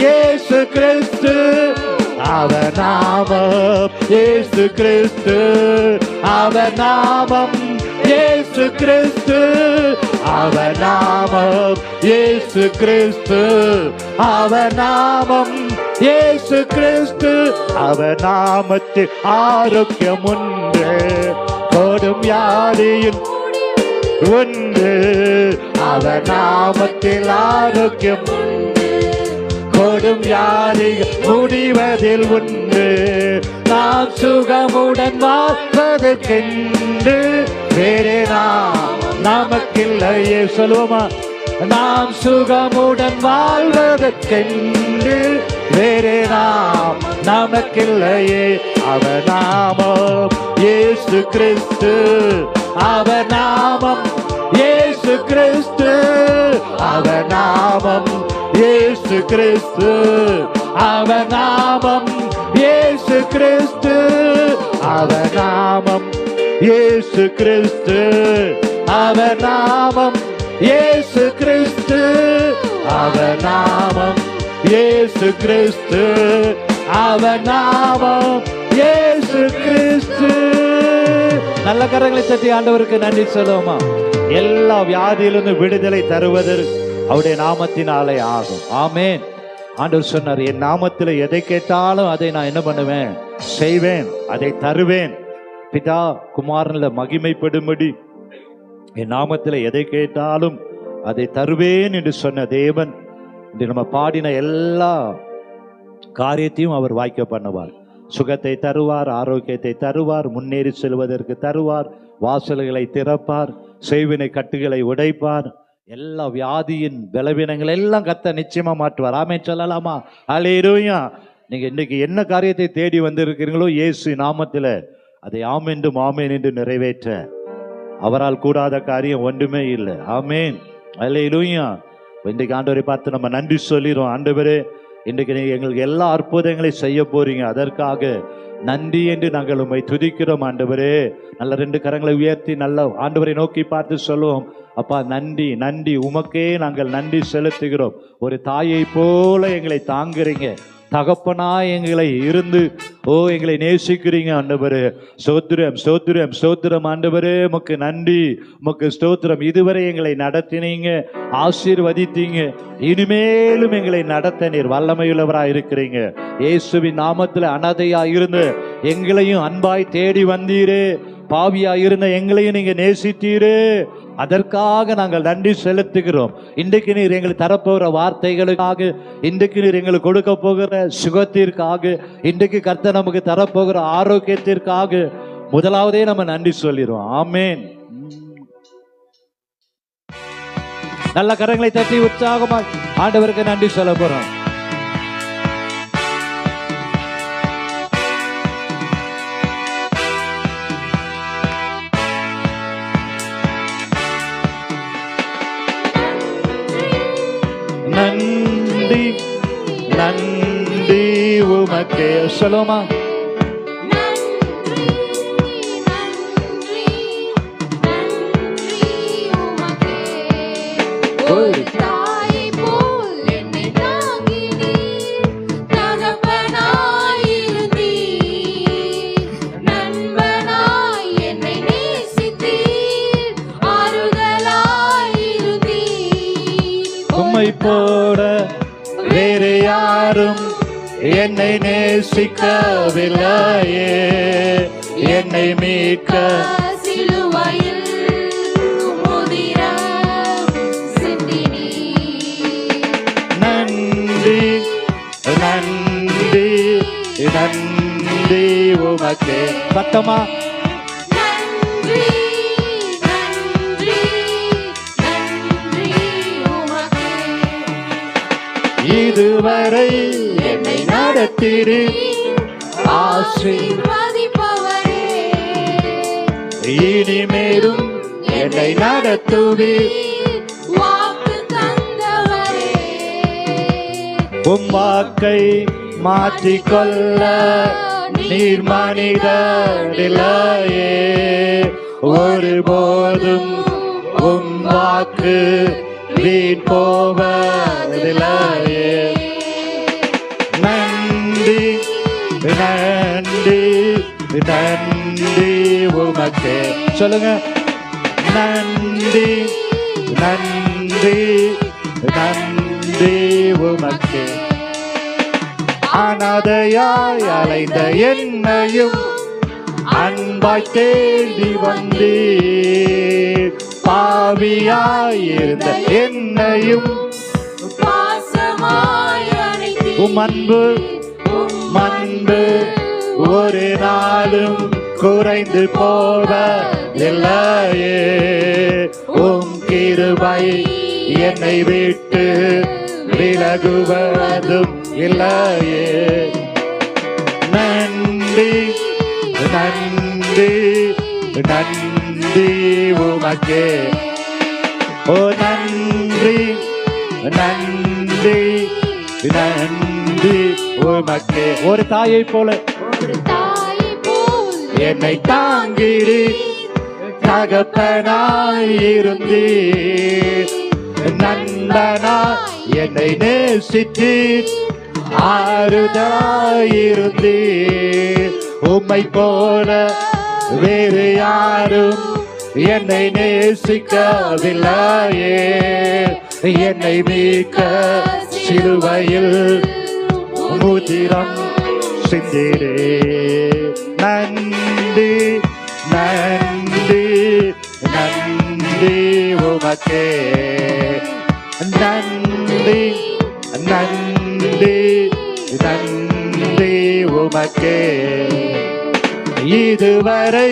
இயேசு கிறிஸ்து, அவர் நாமம் இயேசு கிறிஸ்து, அவர் நாமம் இயேசு கிறிஸ்து, அவர் நாமம் இயேசு கிறிஸ்து, அவர் நாமம் இயேசு கிறிஸ்து. அவர் நாமத்தில் ஆரோக்கியம் உண்டு, கொடும் வியாதியின் உண்டு. அவர் நாமத்தில் ஆரோக்கியம் கொடும் வியாதிகள் முடிவதில் உண்டு. நாம் சுகமுடன் வாழ்வதற்கென்று வேறே நாம் நமக்கில்லையே. சொல்லுவோமா? நாம் சுகமுடன் வாழ்வதற்கென்று வேறே நாம் நமக்கில்லையே. அவர் நாமம் இயேசு கிறிஸ்து, அவர் நாமம் இயேசு கிறிஸ்து, அவர் நாமம் இயேசு கிறிஸ்து, அவர் நாமம் இயேசு கிறிஸ்து, அவர் நாமம் இயேசு கிறிஸ்து, அவர் நாமம் இயேசு கிறிஸ்து, அவர் நாமம் இயேசு கிறிஸ்து, அவர் நாமம் இயேசு கிறிஸ்து. நல்ல கரங்களை தட்டி ஆண்டவருக்கு நன்றி சொல்லுவோமா? எல்லா வியாதியிலிருந்து விடுதலை தருவதற்கு அவருடைய நாமத்தினாலே ஆகும். ஆமென். ஆண்டவர் சொன்னார், என் நாமத்தில் எதை கேட்டாலும் அதை நான் என்ன பண்ணுவேன்? செய்வேன், அதை தருவேன். பிதா குமாரன்ல மகிமைப்படும்படி என் நாமத்தில் எதை கேட்டாலும் அதை தருவேன் என்று சொன்ன தேவன் இன்று நம்ம பாடின எல்லா காரியத்தையும் அவர் வாய்க்க பண்ணுவார். சுகத்தை தருவார், ஆரோக்கியத்தை தருவார், முன்னேறி செல்வதற்கு தருவார், வாசல்களை திறப்பார், செய்வினை கட்டுகளை உடைப்பார், எல்லா வியாதியின் பலவீனங்கள் எல்லாம் கர்த்தர் நிச்சயமா மாற்றுவார். ஆமென் சொல்லலாமா? அல்லேலூயா. நீங்க இன்னைக்கு என்ன காரியத்தை தேடி வந்திருக்கிறீங்களோ இயேசு நாமத்தில் அதை ஆமென்றும் ஆமேன் என்று நிறைவேற்ற அவரால் கூடாத காரியம் ஒன்றுமே இல்லை. ஆமேன் அல்லேலூயா. இன்றைக்கு ஆண்டவரை பார்த்து நம்ம நன்றி சொல்லிடுறோம். ஆண்டவரே, இன்றைக்கு நீங்க எங்களுக்கு எல்லா அற்புதங்களையும் செய்ய போறீங்க, அதற்காக நன்றி என்று நாங்கள் உம்மை துதிக்கிறோம். ஆண்டவரே, நல்ல 2 கரங்களை உயர்த்தி நல்ல ஆண்டவரை நோக்கி பார்த்து சொல்லுவோம். அப்பா நன்றி, நன்றி, உமக்கே நாங்கள் நன்றி செலுத்துகிறோம். ஒரு தாயை போல எங்களை தாங்குறீங்க, தகப்பனா எங்களை இருந்து எங்களை நேசிக்கிறீங்க ஆண்டவரே. ஸ்தோத்திரம் ஸ்தோத்திரம் ஸ்தோத்திரம் ஆண்டவரே, உமக்கு நன்றி, உமக்கு ஸ்தோத்திரம். இதுவரை எங்களை நடத்தினீங்க, ஆசீர்வதித்தீங்க, இனிமேலும் எங்களை நடத்த நீர் வல்லமையுள்ளவராக இருக்கிறீங்க. இயேசுவின் நாமத்தில் அனாதையா இருந்து எங்களையும் அன்பாய் தேடி வந்தீரே, பாவியா இருந்த எங்களையும் நீங்க நேசித்தீரே, அதற்காக நாங்கள் நன்றி செலுத்துகிறோம். இன்றைக்கு நீர் எங்களுக்கு தரப்போகிற வார்த்தைகளுக்காக, இன்றைக்கு நீர் எங்களுக்கு கொடுக்க போகிற சுகத்திற்காக, இன்றைக்கு கர்த்தர் நமக்கு தரப்போகிற ஆரோக்கியத்திற்காக முதலாவதே நம்ம நன்றி சொல்லிடுவோம். ஆமேன். நல்ல கரங்களை தட்டி உற்சாகமா ஆண்டவருக்கு நன்றி சொல்ல போறோம். நன்றி நன்றி உமக்கே. சொல்லுமா? ஒரு தாயை போல் என்னை தாங்கினீர், தகப்பனாய் இருந்தீர், நண்பனாய் என்னை நேசித்தீர், ஆறுதலாய் இருந்தீர். உம்மை போல வேறு யாரும் என்னை நேசிக்கவில்லையே, என்னை மீட்க சிலுவையில் உதிரம் சிந்தினீர். நன்றி நன்றி நன்றி உமக்கே. சத்தமா? நன்றி நன்றி நன்றி உமக்கே. இதுவரை என்னை நடத்திடு ஆசீர்வதிப்பவரே, இனிமேலும் என்னை நடத்துவீர், வாக்கு தந்தவரே. உம் வாக்கை மாற்றிக்கொள்ள நீர் மனிதனில்லையே, ஒருபோதும் உம் வாக்கு வீண் போவதில்லையே. நன்றி நன்றி நன்றி உமக்கே. சொல்லுங்க. நன்றி நன்றி நன்றி உமக்கே. அனாதையாய் அலைந்த என்னையும் அன்பாய் தேடி வந்தீர், பாவியாய் இருந்த என்னையும் பாசமாய் அணைத்தீர். உம் அன்பு ஒரு நாளும் குறைந்து போவதில்லையே, உம் கிருபை என்னை விட்டு விலகுவதும் இல்லையே. நன்றி நன்றி நன்றி உமக்கே. ஓ நன்றி நன்றி நன்றி உமக்கே. ஒரு தாயை போல என்னை தாங்கிடு, தகப்பனாய் இருந்தீர், நண்பனாய் என்னை நேசித்தீர், ஆறுதலாய் இருந்தீர். உம்மை போல வேறு யாரும் என்னை நேசிக்கவில்லையே, என்னை மீட்க சிலுவையில் முதிரம் சிந்திரே. நன்றி நன்றி நன்றி உமக்கே. நன்றி நன்றி நன்றி இதுவரை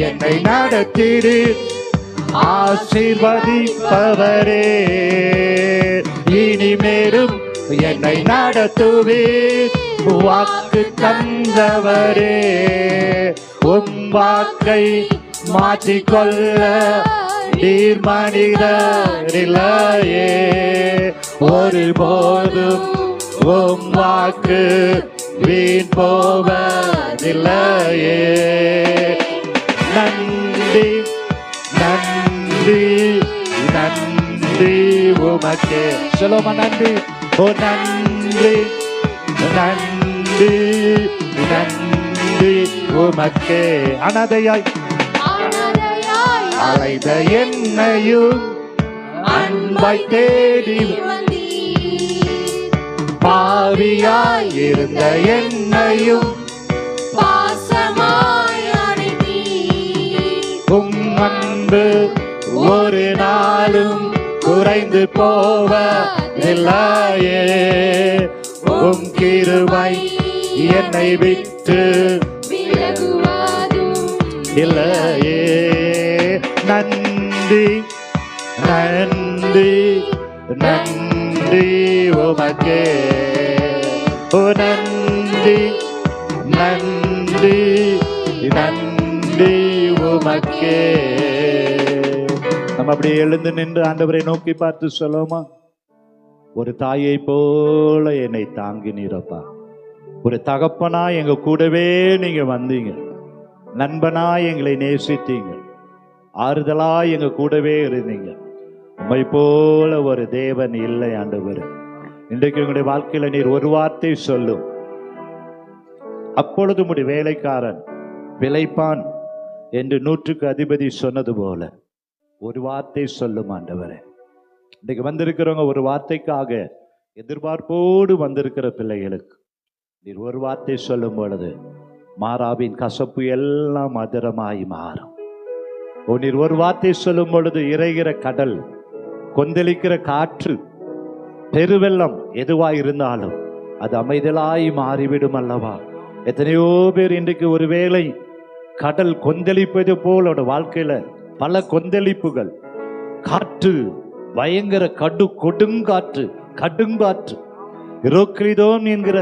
என்னை நடத்திடு ஆசீர்வதிப்பவரே, இனிமேலும் என்னை நடத்துவீர் வாக்கு தந்தவரே. உம் வாக்கை மாற்றிக்கொள்ள நீர் மனிதரில்லையே, ஒருபோதும் உம் வாக்கு வீண் போவதில்லையே. நன்றி நன்றி நன்றி உமக்கே. சொல்லுமா நன்றி. ஓ நன்றி நன்றி நன்றி உமக்கே. அனாதையாய் அலைத என்னையும் அன்பாய் தேடி பாவியாய் இருந்த என்னையும் பாசமாய் அணைத்தீர். உம் அன்பு ஒரு நாளும் குறைந்து போவதில்லையே, உம் கிருபை என்னை விட்டு விலகுவதும் இல்லையே. நன்றி நன்றி நன்றி உமக்கே. ஓ நன்றி நன்றி நன்றி உமக்கே. நம்ம அப்படியே எழுந்து நின்று ஆண்டவரை நோக்கி பார்த்து சொல்லுமா. ஒரு தாயை போல என்னை தாங்கினீரப்பா. ஒரு தகப்பனா எங்க கூடவே நீங்க வந்தீங்க. நண்பனா எங்களை நேசித்தீங்க. ஆறுதலா எங்க கூடவே இருந்தீங்க. உம்மை போல ஒரு தேவன் இல்லை ஆண்டவரே. இன்றைக்கு உங்களுடைய வாழ்க்கையில நீர் ஒரு வார்த்தை சொல்லும், அப்பொழுது உம்முடைய வேலைக்காரன் பிழைப்பான் என்று 100க்கு அதிபதி சொன்னது போல ஒரு வார்த்தை சொல்லும் ஆண்டவரே. இன்றைக்கு வந்திருக்கிறவங்க ஒரு வார்த்தைக்காக எதிர்பார்ப்போடு வந்திருக்கிற பிள்ளைகளுக்கு நீர் ஒரு வார்த்தை சொல்லும் பொழுது மாறாவின் கசப்பு எல்லாம் மதுரமாய் மாறும். நீர் ஒரு வார்த்தை சொல்லும் பொழுது இறைகிற கடல், கொந்தளிக்கிற காற்று, பெருவெள்ளம் எதுவாய் இருந்தாலும் அது அமைதலாய் மாறிவிடும் அல்லவா. எத்தனையோ பேர் இன்றைக்கு ஒருவேளை கடல் கொந்தளிப்பது போல் வாழ்க்கையில பல கொந்தளிப்புகள், காற்று, பயங்கர கொடுங்காற்று, இரோக்லிதோன் என்கிற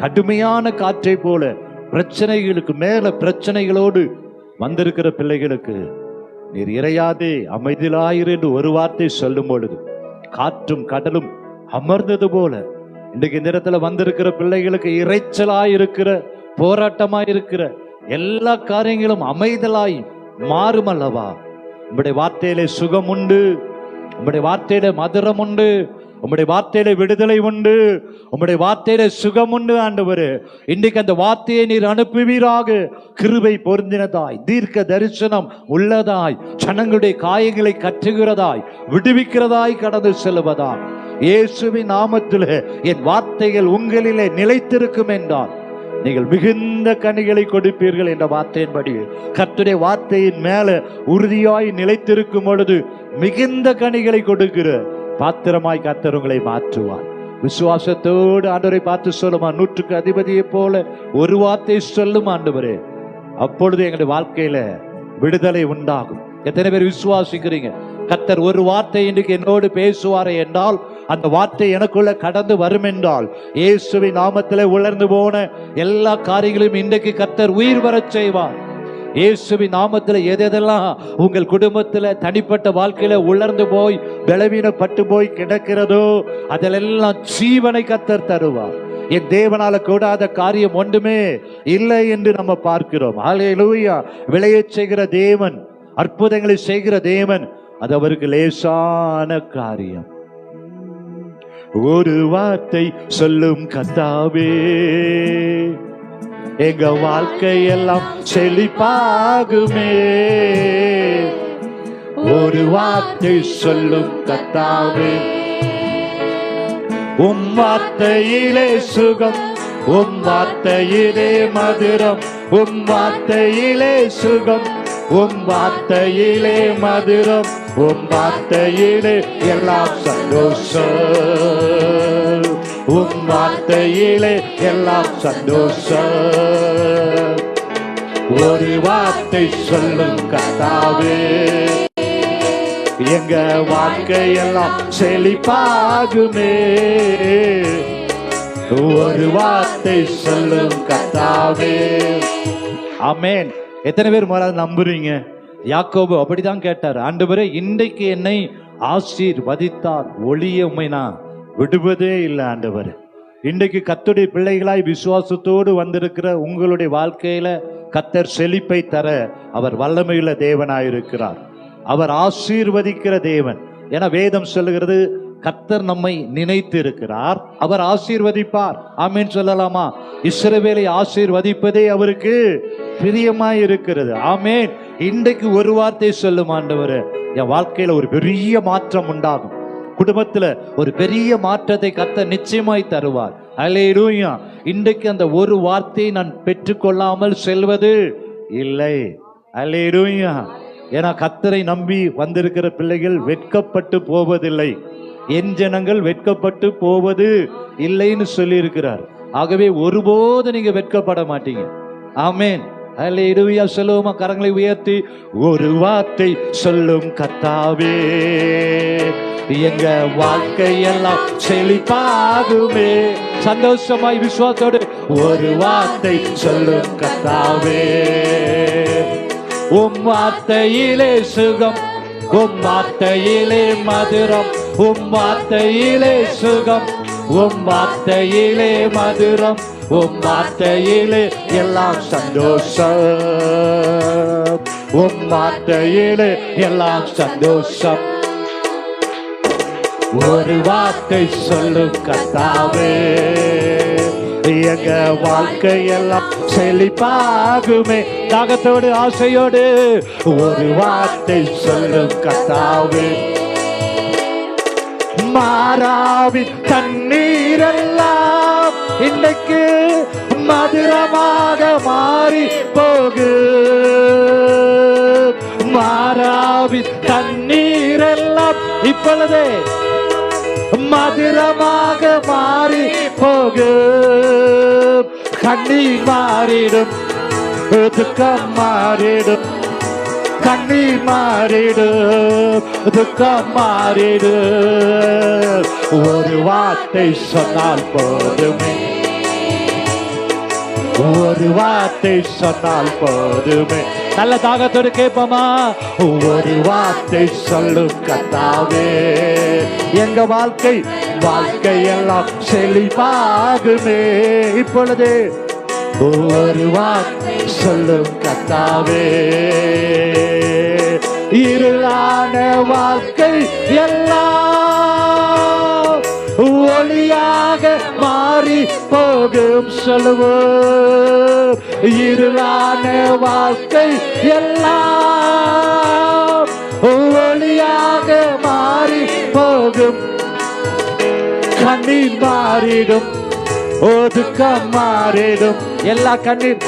கடுமையான காற்றை போல பிரச்சனைகளுக்கு மேல பிரச்சனைகளோடு வந்திருக்கிற பிள்ளைகளுக்கு நீர் இறையாதே அமைதியாயிரு என்று ஒரு வார்த்தை சொல்லும் பொழுது காற்றும் கடலும் அமர்ந்தது போல இன்றைக்கு இந்த இடத்துல வந்திருக்கிற பிள்ளைகளுக்கு இறைச்சலாயிருக்கிற போராட்டமாயிருக்கிற எல்லா காரியங்களும் அமைதலாய் மாறும் அல்லவா. உம்முடைய வார்த்தையிலே சுகம் உண்டு, உம்முடைய வார்த்தையில மதுரம் உண்டு, உம்முடைய வார்த்தையில விடுதலை உண்டு, உம்முடைய வார்த்தையில சுகம் உண்டு ஆண்டவரே. இன்றைக்கு அந்த வார்த்தையை நீர் அனுப்புவீராக. கிருபை பொருந்தினதாய், தீர்க்க தரிசனம் உள்ளதாய், ஜனங்களுடைய காயங்களை கற்றுகிறதாய், விடுவிக்கிறதாய் கடந்து செல்வதாய் இயேசுவின் நாமத்திலே என் வார்த்தைகள் உங்களிலே நிலைத்திருக்கும் என்றால் நீங்கள் மிகுந்த கனிகளை கொடுப்பீர்கள் என்ற வார்த்தையின்படி கர்த்தருடைய வார்த்தையின் மேல உறுதியாய் நிலைத்திருக்கும் பொழுது மிகுந்த கனிகளை கொடுக்கிற பாத்திரமாய் கர்த்தர் உங்களை மாற்றுவார். விசுவாசத்தோடு ஆண்டவரை பார்த்து சொல்லுமா. 100க்கு அதிபதியை போல ஒரு வார்த்தை சொல்லும் ஆண்டவரே, அப்பொழுது எங்களுடைய வாழ்க்கையில விடுதலை உண்டாகும். எத்தனை பேர் விசுவாசிக்கிறீங்க? கர்த்தர் ஒரு வார்த்தை இன்றைக்கு என்னோடு பேசுவாரே என்றால் அந்த வார்த்தை எனக்குள்ள கடந்து வரும் என்றால் இயேசுவின் நாமத்திலே உலர்ந்து போன எல்லா காரியங்களையும் இன்றைக்கு கர்த்தர் உயிர் வரச் செய்வார். இயேசுவின் நாமத்தில் எதெல்லாம் உங்கள் குடும்பத்தில் தனிப்பட்ட வாழ்க்கையில உலர்ந்து போய் பலவீனப்பட்டு போய் கிடக்கிறதோ அதிலெல்லாம் ஜீவனை கர்த்தர் தருவார். என் தேவனால கூடாத காரியம் ஒன்றுமே இல்லை என்று நம்ம பார்க்கிறோம். ஹல்லேலூயா. விளையச் செய்கிற தேவன், அற்புதங்களை செய்கிற தேவன், அது அவருக்கு லேசான காரியம். ஒரு வார்த்தை சொல்லும் கர்த்தாவே, எங்க வாழ்க்கையெல்லாம் செழிப்பாகுமே. ஒரு வார்த்தை சொல்லும் கர்த்தாவே, உம் வார்த்தையிலே சுகம், உம் வார்த்தையிலே மதுரம், உம் வார்த்தையிலே சுகம், உம் வார்த்தையிலே மதுரம், உம் வார்த்தையிலே எல்லாம் சந்தோஷம், உம் வார்த்தையிலே எல்லாம் சந்தோஷம். ஒரு வார்த்தை சொல்லும் கர்த்தாவே, எங்க வாழ்க்கையெல்லாம் செழிப்பாகுமே. ஒரு வார்த்தை சொல்லும் கர்த்தாவே. ஆமென். எத்தனை பேர் மறாது நம்புறீங்க? யாக்கோபு அப்படிதான் கேட்டார், ஆண்டவரே இன்றைக்கு என்னை ஆசீர்வதித்தார் ஒளிய உம்மை நான் விடுவதே இல்லை ஆண்டவரே. இன்றைக்கு கர்த்தருடைய பிள்ளைகளாய் விசுவாசத்தோடு வந்திருக்கிற உங்களுடைய வாழ்க்கையில கர்த்தர் செழிப்பை தர அவர் வல்லமையுள்ள தேவனாயிருக்கிறார். அவர் ஆசீர்வதிக்கிற தேவன். என வேதம் சொல்லுகிறது, கர்த்தர் நம்மை நினைத்து இருக்கிறார், அவர் ஆசீர்வதிப்பார். ஆமென் சொல்லலாமா? இஸ்ரவேலை ஆசீர்வதிப்பதே அவருக்கு பிரியமாய் இருக்கிறது. ஆமென். இன்றைக்கு ஒரு வார்த்தை சொல்லும் ஆண்டவரே, என் வாழ்க்கையில ஒரு பெரிய மாற்றம் உண்டாகும், குடும்பத்துல ஒரு பெரிய மாற்றத்தை கர்த்தர் நிச்சயமாய் தருவார். அல்லேலூயா. இன்றைக்கு அந்த ஒரு வார்த்தையை நான் பெற்றுக்கொள்ளாமல் செல்வது இல்லை. அல்லேலூயா. ஏன்னா கர்த்தரை நம்பி வந்திருக்கிற பிள்ளைகள் வெட்கப்பட்டு போவதில்லை, என் ஜனங்கள் வெட்கப்பட்டு போவது இல்லைன்னு சொல்லி இருக்கிறார். ஆகவே ஒருபோது நீங்க வெட்கப்பட மாட்டீங்க. ஆமென். அல்லேலூயா. சொல்லுவோமா? கரங்களை உயர்த்தி, ஒரு வார்த்தை சொல்லும் கர்த்தாவே, எங்க வாழ்க்கையெல்லாம் செழிப்பாகுமே. சந்தோஷமாய் விசுவாசத்தோடு ஒரு வார்த்தை சொல்லும் கர்த்தாவே, உம் வார்த்தையிலே சுகம், உம் வார்த்தையிலே மதுரம், உம் வார்த்தையிலே சுகம், உம் வார்த்தையிலே மதுரம், உம் வார்த்தையிலே எல்லாம் சந்தோஷம், உம் வார்த்தையிலே எல்லாம் சந்தோஷம். ஒரு வார்த்தை சொல்லும் கர்த்தாவே, எங்க வாழ்க்கையெல்லாம் செழிப்பாகுமே. தாகத்தோடு ஆசையோடு ஒரு வார்த்தை சொல்லும் கர்த்தாவே, மாறாவின் தண்ணீரெல்லாம் இன்னைக்கு மதுரமாக மாறி போகு. மாறாவின் தண்ணீரெல்லாம் இப்பொழுதே மதுரமாக மாறி போகு. கண்ணீர் மாறிடும், துக்கம் மாறிடும், கண்ணீர் மாறிடும், துக்கம் மாறிடும். ஒரு வார்த்தை சொன்னால் போதுமே, ஒரு வார்த்தை சொன்னால் போதுமே. நல்ல தாகத்தோடு கேட்போமா? ஒரு வார்த்தை சொல்லும் கர்த்தாவே, எங்க வாழ்க்கையெல்லாம் செழிப்பாகுமே. இப்பொழுது ஒரு வார்த்தை சொல்லும் கர்த்தாவே, இருளான வாழ்க்கை எல்லாம் ஒளியாக மாறி போகும். சொல்லுவோம், இருளான வாழ்க்கை எல்லாம் ஒளியாக மாறி போகும். கண்ணீர் மாறிடும், துக்கம் மாறிடும், எல்லா கண்ணீர்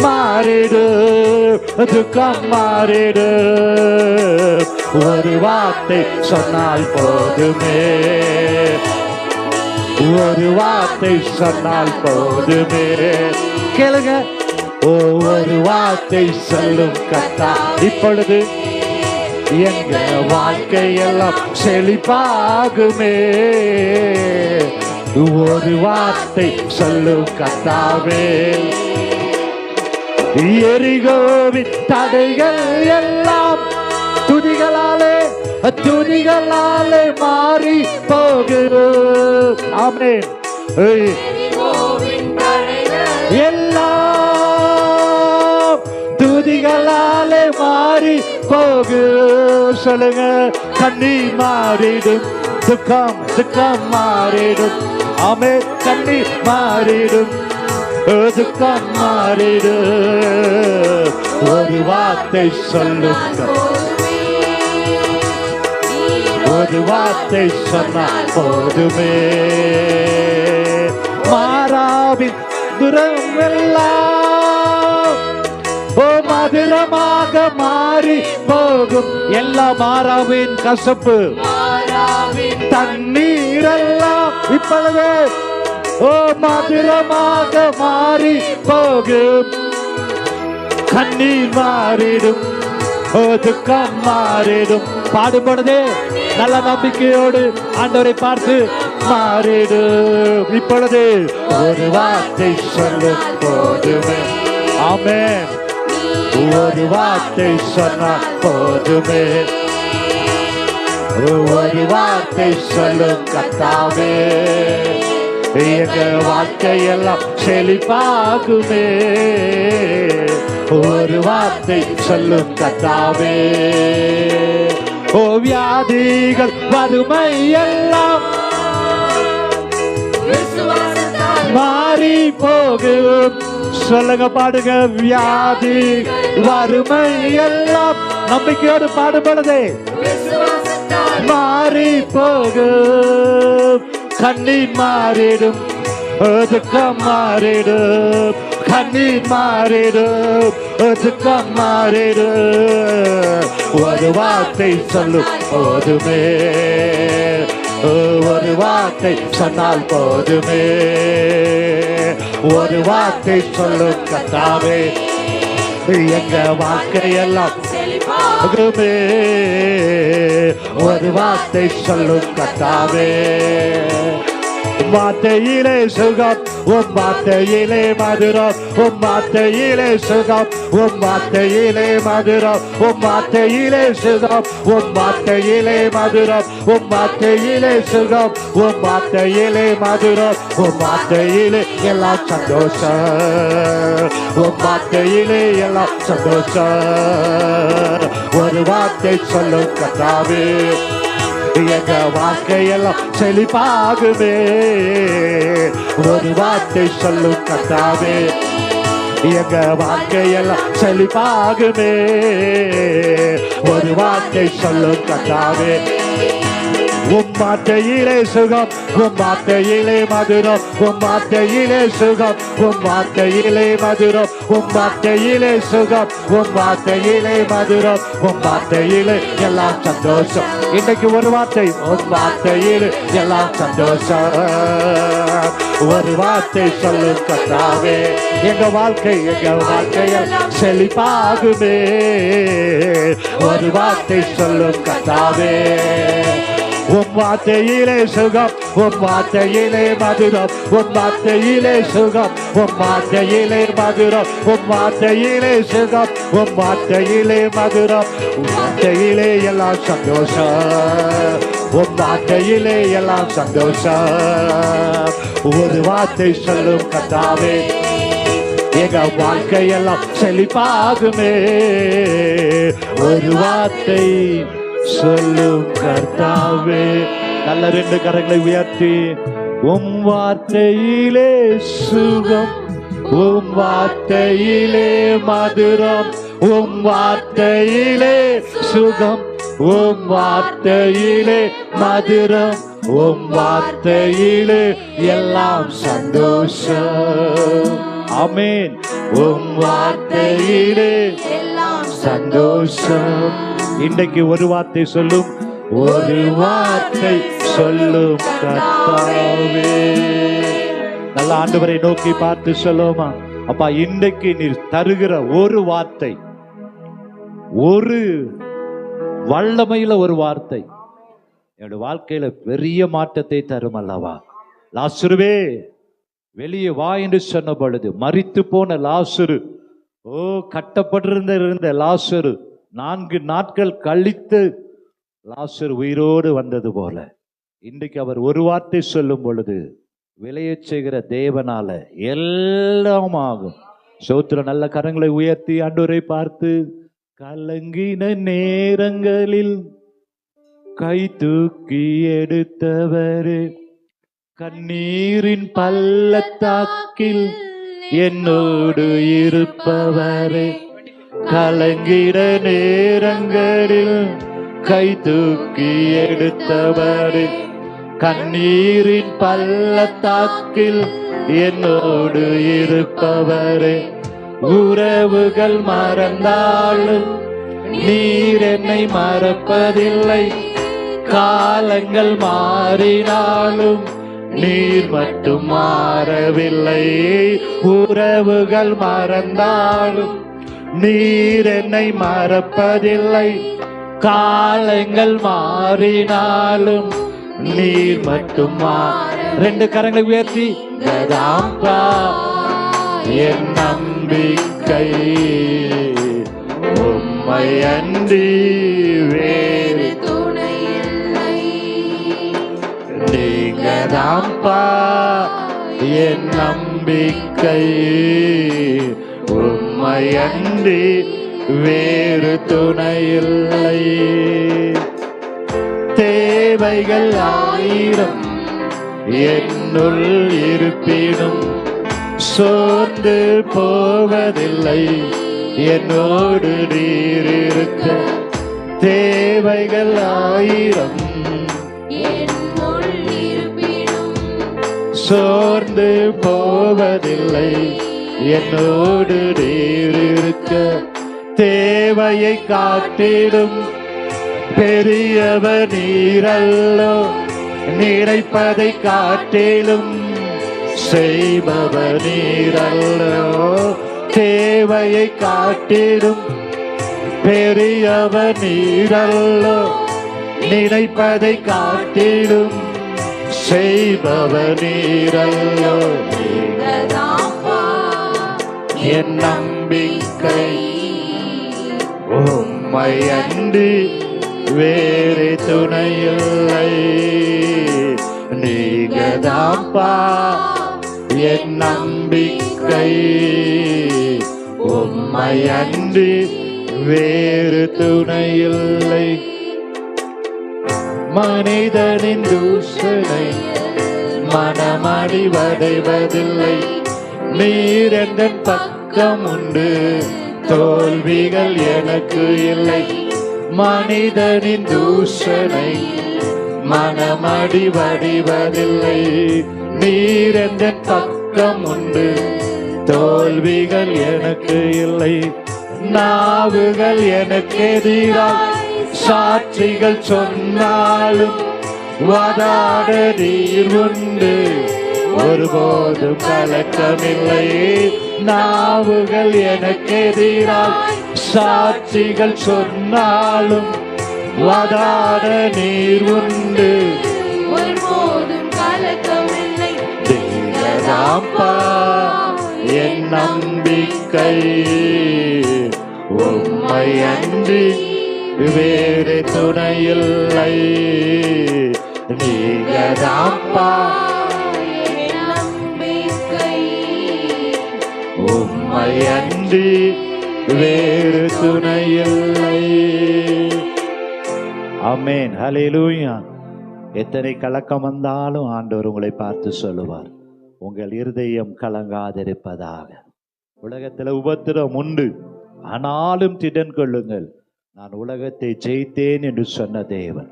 மாறிடும், துக்கம் மாறிடும். ஒரு வார்த்தை சொன்னால் போதுமே, ஒரு வார்த்தை சொன்னால் போதுமே. கேளுங்க, ஒரு வார்த்தை சொல்லும் கர்த்தா, இப்பொழுது எங்க வாழ்க்கையெல்லாம் செழிப்பாகுமே. ஒரு வார்த்தை சொல்லும் கர்த்தாவே, எரிகோவின் தடைகள் எல்லாம் துதிகளாலே மாறி போகும். ஆமென். எல்லாம் துதிகளாலே மாறி போகும். சொல்லுங்க, கண்ணீர் மாறிடும், துக்கம் மாறிடும். ஆமென். கண்ணீர் மாறிடும், துக்கம் மாறிடும். ஒரு வார்த்தை சொல்லும், ஒரு வார்த்தை சொன்னால் போதுமே. மாறாவின் துரம் எல்லாம் மதுரமாக மாறி போகும். எல்லா மாறாவின் கசப்பு தண்ணீரெல்லாம் இப்பொழுது மதுரமாக மாறி போகும். கண்ணீர் மாறிடும், துக்கம் மாறிடும். பாடுபடுதே நல்ல நம்பிக்கையோடு ஆண்டவரை பார்த்து மாறிடும். இப்பொழுது ஒரு வார்த்தை சொல்லும் போதுமே, ஆமென், ஒரு வார்த்தை சொன்னால் போதுமே, ஒரு வார்த்தை சொல்லும் கர்த்தாவே, எங்க வாழ்க்கையெல்லாம் செழிப்பாகுமே. ஒரு வார்த்தை சொல்லும் கர்த்தாவே, ஓ வியாதிகள் வறுமை எல்லாம் மாறி போகும். சொல்லுங்க, பாடுங்க. வியாதி வறுமை எல்லாம் நம்பிக்கையோடு பாடுபடுதே மாறி போகும். கண்ணீர் மாறிடும், துக்கம் மாறிடும், கண்ணீர் மாறிடும், துக்கம் மாறிடும். ஒரு வார்த்தை சொல்லும் போதுமே, ஒரு வார்த்தை சொன்னால் போதுமே, ஒரு வார்த்தை சொல்லும் கர்த்தாவே, எங்க வாழ்க்கையெல்லாம் செழிப்பாகுமே. ஒரு வார்த்தை சொல்லும் கர்த்தாவே, வார்த்தையிலே சுகம், உம் வார்த்தையிலே மதுரம், உம் வார்த்தையிலே சுகம், உம் வார்த்தையிலே மதுரம், உம் வார்த்தையிலே சுகம், உம் வார்த்தையிலே மதுரம், உம் வார்த்தையிலே சுகம், உம் வார்த்தையிலே மதுரம், உம் வார்த்தையிலே எல்லாம் சந்தோஷம், உம் வார்த்தையிலே எல்லாம் சந்தோஷம். ஒரு வார்த்தை சொல்லும் கர்த்தாவே, எங்க வாழ்க்கையெல்லாம் செழிப்பாகுமே. ஒரு வார்த்தை சொல்லும் கர்த்தாவே, எங்க வாழ்க்கையெல்லாம் செழிப்பாகுமே. ஒரு வார்த்தை சொல்லும் கர்த்தாவே, உம் வார்த்தையிலே சுகம், உம் வார்த்தையிலே மதுரம், உம் வார்த்தையிலே சுகம், உம் வார்த்தையிலே மதுரம், உம் வார்த்தையிலே சுகம், உம் வார்த்தையிலே மதுரம், உம் வார்த்தையிலே எல்லாம் சந்தோஷம். இன்னைக்கு ஒரு வார்த்தை, உம் வார்த்தையிலே எல்லாம் சந்தோஷம். ஒரு வார்த்தை சொல்லும் கர்த்தாவே, எங்க வாழ்க்கையில் செழிப்பாகுமே. ஒரு வார்த்தை சொல்லும் கர்த்தாவே, உம் வார்த்தையிலே சுகம், உம் வார்த்தையிலே மதுரம், உம் வார்த்தையிலே சுகம், உம் வார்த்தையிலே மதுரம், உம் வார்த்தையிலே சுகம், உம் வார்த்தையிலே மதுரம், உம் வார்த்தையிலே எல்லாம் சந்தோஷம், உம் வார்த்தையிலே எல்லாம் சந்தோஷம். ஒரு வார்த்தை சொல்லும் கர்த்தாவே, எங்க வாழ்க்கையெல்லாம் செழிப்பாகுமே. ஒரு வார்த்தை சொல்லும் கர்த்தாவே. நல்ல ரெண்டு கரங்களை உயர்த்தி, உம் வார்த்தையிலே சுகம், உம் வார்த்தையிலே மதுரம், உம் வார்த்தையிலே சுகம், உம் வார்த்தையிலே மதுரம், உம் வார்த்தையிலே எல்லாம் சந்தோஷம். ஆமென். உம் வார்த்தையிலே எல்லாம் சந்தோஷம். இன்றைக்கு ஒரு வார்த்தை சொல்லும், ஒரு வார்த்தை சொல்லும் கர்த்தாவே. நல்ல ஆண்டவரை நோக்கி பார்த்து சொல்லுமா, அப்பா இன்றைக்கு நீர் தருகிற ஒரு வார்த்தை, ஒரு வல்லமையில ஒரு வார்த்தை என்னோட வாழ்க்கையில பெரிய மாற்றத்தை தரும் அல்லவா. லாசருவே வெளியே வா என்று சொன்ன பொழுது மரித்து போன லாசரு, ஓ கட்டப்பட்டிருந்த லாசரு 4 நாட்கள் கழித்து லாசர் உயிரோடு வந்தது போல இன்றைக்கு அவர் ஒரு வார்த்தை சொல்லும் பொழுது விளையச் செய்கிற தேவனால எல்லாம் ஆகும். சோத்திர நல்ல கரங்களை உயர்த்தி ஆண்டவரை பார்த்து, கலங்கின நேரங்களில் கை தூக்கி எடுத்தவரே, கண்ணீரின் பள்ளத்தாக்கில் என்னோடு இருப்பவரே, கலங்கிட நேரங்களில் கை தூக்கி எடுத்தவரே, கண்ணீரின் பள்ளத்தாக்கில் என்னோடு இருப்பவரே, உறவுகள் மறந்தாலும் நீர் என்னை மறப்பதில்லை, காலங்கள் மாறினாலும் நீர் மட்டும் மாறவில்லை. உறவுகள் மறந்தாலும் நீர் என்னை மறப்பதில்லை. காலங்கள் மாறினாலும் நீர் மட்டும் ரெண்டு கரங்களை உயர்த்தி கதாம்பா என் நம்பிக்கை, உம்மை அன்றி வேறு துணை இல்லை. நீங்கதாம்பா என் நம்பிக்கை, உம்மை அன்றி வேறு துணை இல்லை. தேவைகள் ஆயிரம் என்னுள் இருப்பினும் சோர்ந்து போவதில்லை, என்னோடு நீர் இருக்க. தேவைகள் ஆயிரம் என்னுள் இருப்பினும் சோர்ந்து போவதில்லை, என்னோடு நீர் இருக்க. தேவையை காட்டிடும் பெரியவர் நீரல்லோ, நினைப்பதை காட்டிலும் செய்பவர் நீரல்லோ. தேவையை காட்டிடும் பெரியவர் நீரல்லோ, நினைப்பதை காட்டிடும் செய்பவர் நீரல்லோ. நீங்கதாம்பா என் நம்பிக்கை, உம்மை அன்றி வேறு துணை இல்லை. நீங்கதாம்பா என் நம்பிக்கை, உம்மை அன்றி வேறு துணை இல்லை. மனிதனின் தூஷணை மனமடி வதைவதில்லை, நீர் எந்தன் பக்கம் உண்டு, தோல்விகள் எனக்கு இல்லை. மனிதனின் தூஷணை மனமடி வடிவதில்லை, நீர் எந்தன் பக்கம் உண்டு, தோல்விகள் எனக்கு இல்லை. நாவுகள் எனக்கு எதிராக சாட்சிகள் சொன்னாலும் வாதாட நீர் உண்டு, ஒருபோதும் கலக்கமில்லை. நாவுகள் எனக்கு எதிராக சாட்சிகள் சொன்னாலும் வாதாட நீர் உண்டு, ஒருபோதும் கலக்கமில்லை. நீங்கதாம்பா என் நம்பிக்கை, உம்மை அன்றி வேறு துணை இல்லை. நீங்கதாம்பா என் நம்பிக்கை, உம்மை அன்றி வேறு துணை இல்லை. ஆமென், ஹல்லேலூயா. எத்தனை கலக்கம் வந்தாலும் ஆண்டவர் உங்களை பார்த்து சொல்லுவார், உங்கள் இருதயம் கலங்காதிருப்பதாக. உலகத்தில் உபத்திரம் உண்டு, ஆனாலும் திடன் கொள்ளுங்கள், நான் உலகத்தை ஜெயித்தேன் என்று சொன்ன தேவன்,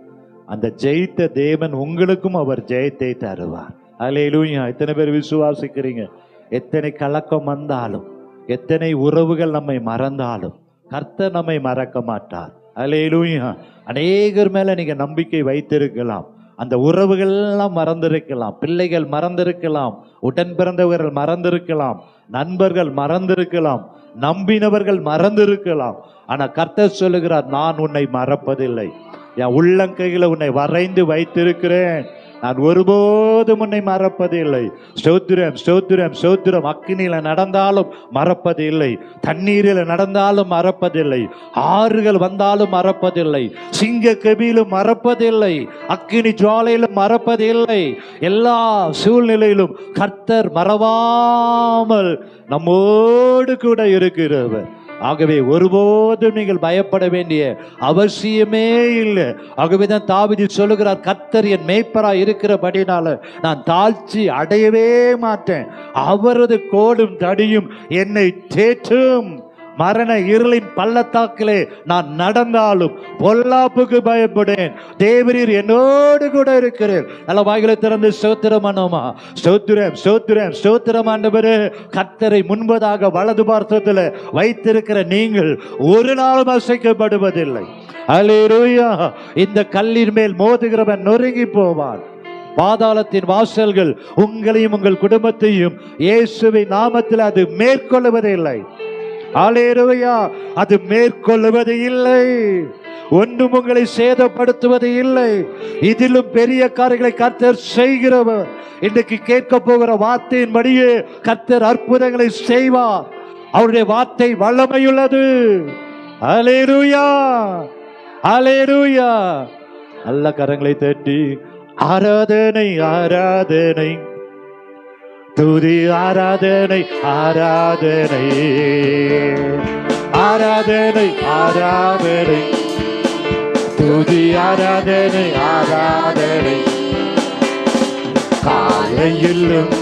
அந்த ஜெயித்த தேவன் உங்களுக்கும் அவர் ஜெயத்தை தருவார். ஹல்லேலூயா. எத்தனை பேர் விசுவாசிக்கிறீங்க? எத்தனை கலக்கம் வந்தாலும், எத்தனை உறவுகள் நம்மை மறந்தாலும் கர்த்தர் நம்மை மறக்க மாட்டார். ஹல்லேலூயா. அநேகர் மேல நீங்க நம்பிக்கை வைத்திருக்கலாம், அந்த உறவுகள் எல்லாம் மறந்திருக்கலாம், பிள்ளைகள் மறந்திருக்கலாம், உடன் பிறந்தவர்கள் மறந்திருக்கலாம், நண்பர்கள் மறந்திருக்கலாம், நம்பினவர்கள் மறந்திருக்கலாம். ஆனா கர்த்தர் சொல்லுகிறார், நான் உன்னை மறப்பதில்லை, என் உள்ளங்கையில உன்னை வரைந்து வைத்திருக்கிறேன், நான் ஒருபோதும் உன்னை மறப்பதில்லை. ஸ்தோத்திரம், ஸ்தோத்திரம், ஸ்தோத்திரம். அக்கினியில நடந்தாலும் மறப்பதில்லை, தண்ணீரில் நடந்தாலும் மறப்பதில்லை, ஆறுகள் வந்தாலும் மறப்பதில்லை, சிங்க கபிலும் மறப்பதில்லை, அக்கினி ஜுவாலையிலும் மறப்பதில்லை. எல்லா சூழ்நிலையிலும் கர்த்தர் மறவாமல் நம்மோடு கூட இருக்கிறவர். ஆகவே ஒருபோதும் நீங்கள் பயப்பட வேண்டிய அவசியமே இல்லை. ஆகவேதான் தாவீது சொல்லுகிறார், கர்த்தர் என் மேய்ப்பராய் இருக்கிறபடினால நான் தாழ்ச்சி அடையவே மாட்டேன், அவரது கோடும் தடியும் என்னை தேற்றும். மரண இருளின் பள்ளத்தாக்கிலே நான் நடந்தாலும் பொல்லாப்புக்கு பயப்படேன், தேவரீர் என்னோடு கூட இருக்கிறேன். நல்ல வாய்களை திறந்து ஸ்தோத்திரம் பண்ணுமா? ஸ்தோத்திரம், ஸ்தோத்திரம், ஸ்தோத்திரம். ஆண்டவரே, கர்த்தரை முன்பதாக வலது பார்த்தத்தில் வைத்திருக்கிற நீங்கள் ஒரு நாளும் அசைக்கப்படுவதில்லை. அல்லேலூயா. இந்த கல்லின் மேல் மோதுகிறவன் நொறுங்கி போவான். பாதாளத்தின் வாசல்கள் உங்களையும் உங்கள் குடும்பத்தையும் இயேசுவின் நாமத்தில் அது மேற்கொள்வதில்லை. அல்லேலூயா. அது மேற்கொள்ளுவது இல்லை, ஒன்றும் உங்களை சேதப்படுத்துவது இல்லை. இதிலும் பெரிய காரியங்களை கர்த்தர் செய்கிறவர். இன்றைக்கு கேட்க போகிற வார்த்தையின்படியே கர்த்தர் அற்புதங்களை செய்வார். அவருடைய வார்த்தை வல்லமையுள்ளது. அல்லேலூயா, அல்லேலூயா. நல்ல கரங்களை தட்டி ஆராதனை ஆராதனை துதி ஆராதனை ஆராதனை ஆராதனை ஆராதனை துதி ஆராதனை ஆராதனை காலையிலும்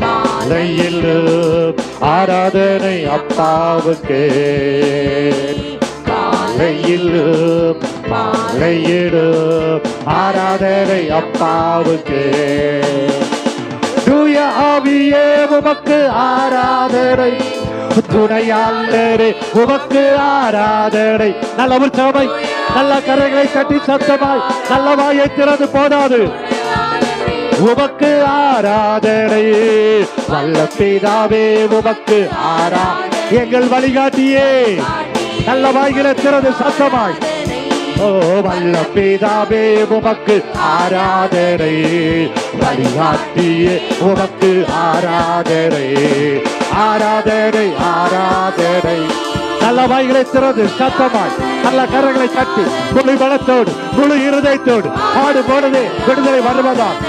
மாலையிலும் ஆராதனை அப்பாவுக்கு, காலையிலும் மாலையிலும் ஆராதனை அப்பாவுக்கு. தூய ஆவியே உமக்கு ஆராதனை, துணையாளரே உமக்கு ஆராதனை. நல்ல உற்சாகமாய் நல்ல கரங்களை தட்டி சத்தமாய் நல்ல வாயை திறந்து போடாது. உமக்கு ஆராதனை வல்ல பிதாவே உமக்கு எங்கள் வழிகாட்டியே. நல்ல வாய்களை திறந்து சத்தமாய் ஓ வல்ல பிதாவே உமக்கு ஆராதனை, வழிகாட்டியே உமக்கு ஆராதனை ஆராதனை ஆராதனை. நல்ல வாய்களை திறந்து சத்தமாய் நல்ல கரங்களை தட்டி முழு பலத்தோடு முழு இருதயத்தோடு ஆடு போடுதே விடுதலை வருவதால்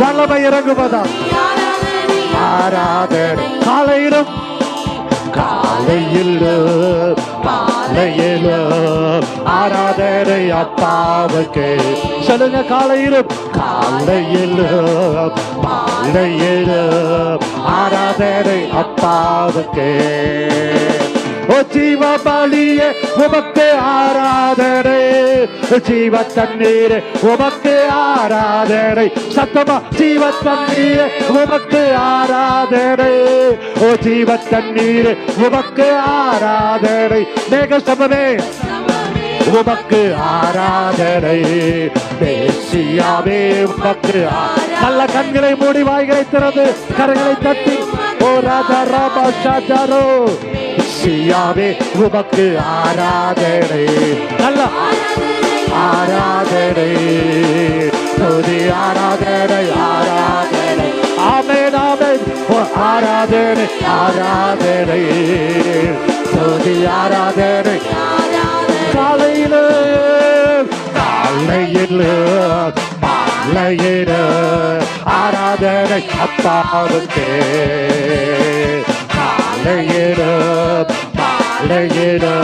வல்லமை இறங்குவதால் ஆராதனை. காலையிலும் காலையிலும் மாலையிலும் ஆராதனை அப்பாவுக்கு. சொல்லுங்க, காலையிலும் காலையிலும் மாலையிலும் ஆராதனை அப்பாவுக்கு. ஓ ஜீவ பலியே உமக்கு ஆராதனை, ஜீவ தண்ணீரே உமக்கு ஆராதனை. சத்தமா ஜீவ தண்ணீரே உமக்கு ஆராதனை, ஓ ஜீவ தண்ணீரே உமக்கு ஆராதனை. மேக சமமே உமக்கு ஆராதனை, மேசியாவே உமக்கு. நல்ல கண்களை மூடி வாய்களை திறந்து கரங்களை தட்டி ஓ ராஜா ராபா ஷாஜாரோ சியாவே உமக்கு ஆராதனை. நல்ல ஆராதனை துதி ஆராதனை ஆராதனை. ஆமென் ஆமென். ஆராதனை ஆராதனை துதி ஆராதனை. காலையிலே காலையிலே மாலையிலே ஆராதனை அப்பாவுக்கு, காலையிலே மாலையிலே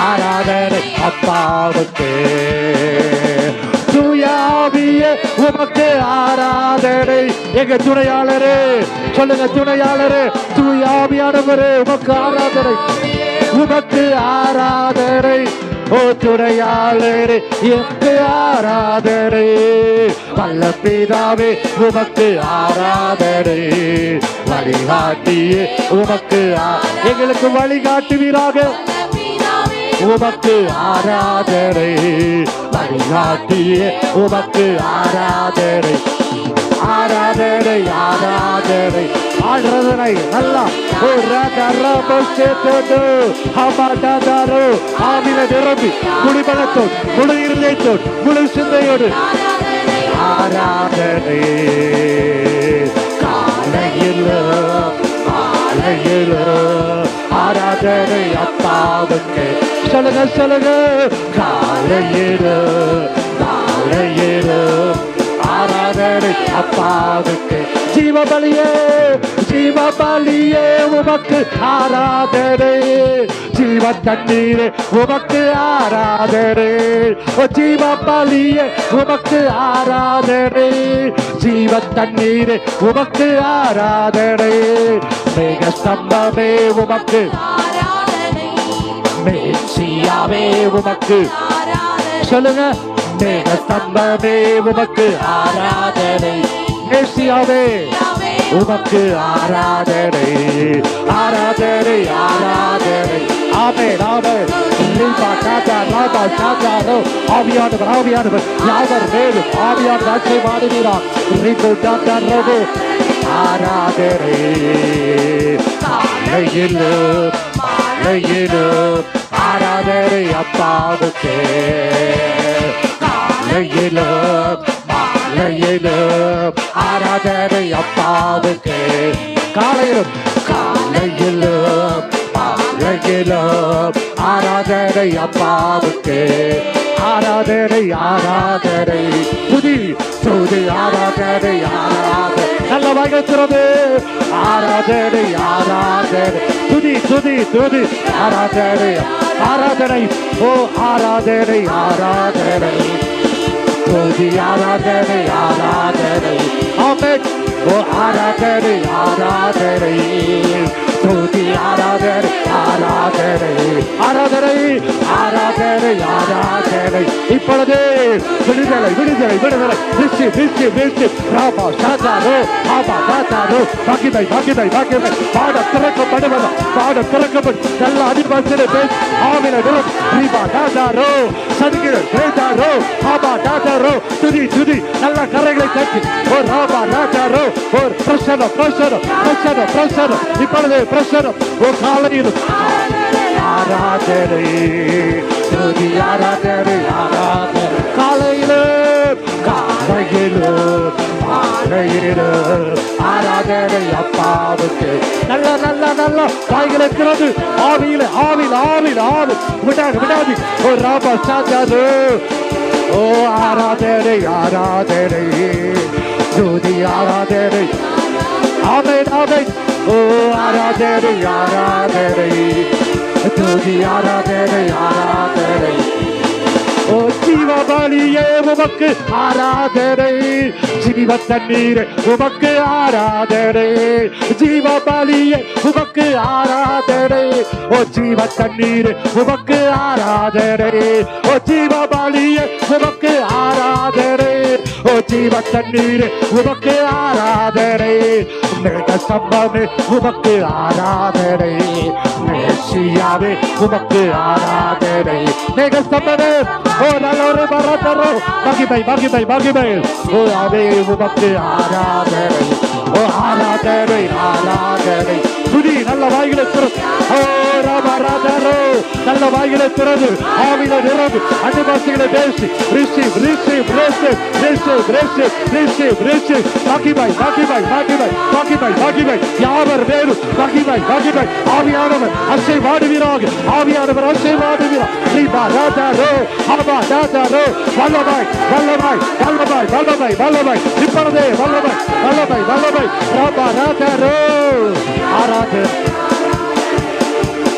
ஆராதனை அப்பாவுக்கு. தூயாவியே உமக்கு ஆராதனை. எங்க துணையாளரே சொல்லுங்க, துணையாளரே தூயாவியானவரே உமக்கு ஆராதனை, உமக்கு ஆராதனை. ஓ துணையாளரே எமக்கு ஆராதனை, வல்ல பிதாவே உமக்கு ஆராதனை, வழிகாட்டியே உமக்கு. எங்களுக்கு வழிகாட்டுவீராக உமக்கு ஆராதனை, வழிகாட்டியே உமக்கு ஆராதனை ஆராதனை ஆராதனை ஆராதனை. நல்லா ஆவில நிரம்பி முழு பலத்தோடு முழு இருதயத்தோடு முழு சிந்தையோடு ஆராதனை. காலையில் மாலையில் ஆராதனை அப்பாவுக்கு. சொல்லுங்க சொல்லுங்க, காலையில் மாலையில் ஆராதனை அப்பாவுக்கு. ஜீவபலியே ஜீவபலியே உமக்கு ஆராதனை, ஜீவ தண்ணீரே உமக்கு ஆராதனை. ஜீவபலியே உமக்கு ஆராதனை, ஜீவ தண்ணீரே உமக்கு ஆராதனை. மேக ஸ்தம்பமே உமக்கு, மேசியாவே உமக்கு. சொல்லுங்க, மேக ஸ்தம்பமே உமக்கு ஆராதனை, மேசியாவே உமக்கு ஆராதனை ஆராதனை ஆராதனை. ஆமென் ஆமென். ஆவியானவர் ஆவியானவர் யாவர் மேலும் ஆவியானவர் ஆட்சி மாறுகிறார். ஆராதனை காலையில் காலையிலும் ஆராதனை அப்பாவுக்கே, காலையிலும் மாலையிலும் ஆராதனை அப்பாவுக்கே, காலையிலும் காலையிலும் மாலையிலும் ஆராதனை அப்பாவுக்கே, ஆராதனை ஆராதனை துதி துதி ஆராதனை ஆராதனை நல்ல வகைக்கிறது, ஆராதனை ஆராதனை துதி துதி துதி ஆராதனை ஆராதனை ஓ ஆராதனை ஆராதனை துதி ஆராதனை ஆராதனை ஆமென் ஓ ஆராதனை ஆராதனை துதி ஆராதனை ஆராதனை ஆராதனை ஆராதனை ஆராதனை இப்பொழுது விடுதலை விடுதலை விடுதலை விசி விசி விசி ராமா சாதாரோ ஆமா சாதாரோ பாக்கிதை பாக்கிதை பாக்கிதை பாடம் திறக்கப்படுவதா பாடம் திறக்கப்படும் நல்ல அதிபாசனை பேசி ஆவில விரும் ரீபா தாதாரோ சதுகிற பேதாரோ ஆமா தாதாரோ துதி துதி நல்ல கரைகளை தட்டி ஓ ராமா தாதாரோ ஓ பிரசனம் பிரசனம் பிரசனம் பிரசனம் இப்பொழுது பிரசனம் ஓ காலையிலும் ஆராதனை துதி ஆராதனை ஆராதனை காலையிலும் காலையிலும் மாலையிலும் ஆராதனை அப்பாவுக்கு நல்ல நல்ல நல்ல காய்களை திறந்து ஆவியில ஆவில் ஆவில் ஆவில் விடாது விடாது ஓ ராபா சாதாரு ஓ ஆராதனை ஆராதனை துதி ஆராதனை ஆமென் ஆமென் ஓ ஆராதனை ஆராதனை துதி ஆராதனை ஆராதனை ஓ ஜீவபலியே உமக்கு ஆராதனை ஜீவ தண்ணீர் உமக்கு ஆராதனை ஜீவபலியே உமக்கு ஆராதனை ஓ ஜீவ தண்ணீர் உமக்கு ஆராதனை ஓ ஜீவபலியே உமக்கு ஆராதனை ஓ ஜீவ தண்ணீர் உமக்கு ஆராதனை மேக சம்பமே உமக்கு ஆராதனை மேசியாவே உமக்கு ஆராதனை மேக சம்பமே ஓ நல்லொரு மரத்தரோ மகிமை மகிமை மகிமை ஓ அவே உமக்கு ஆராதனை ஓ ஆராதனை ஆராதனை துதி நல்ல வாய்களை திறந்து ஓ ராமராதரோ நல்ல வாய்களை திறந்து ஆவில நிரம்பு அனுபாசிகளை பேசி receive receive receive receive receive receive receive மகிமை மகிமை மகிமை மகிமை மகிமை யாவர் வேறு மகிமை மகிமை ஆவியானவர் அசைவாடுவீராக ஆவியானவர் அசைவாடுவீராக ரீபா ராதாரோ ஆபா ராதாரோ வல்லபாய் வல்லபாய் வல்லபாய் வல்லபாய் வல்லபாய் இப்பொழுதே வல்லபாய் வல்லபாய் வல்லபாய் ராபா ராதாரோ ஆராதனை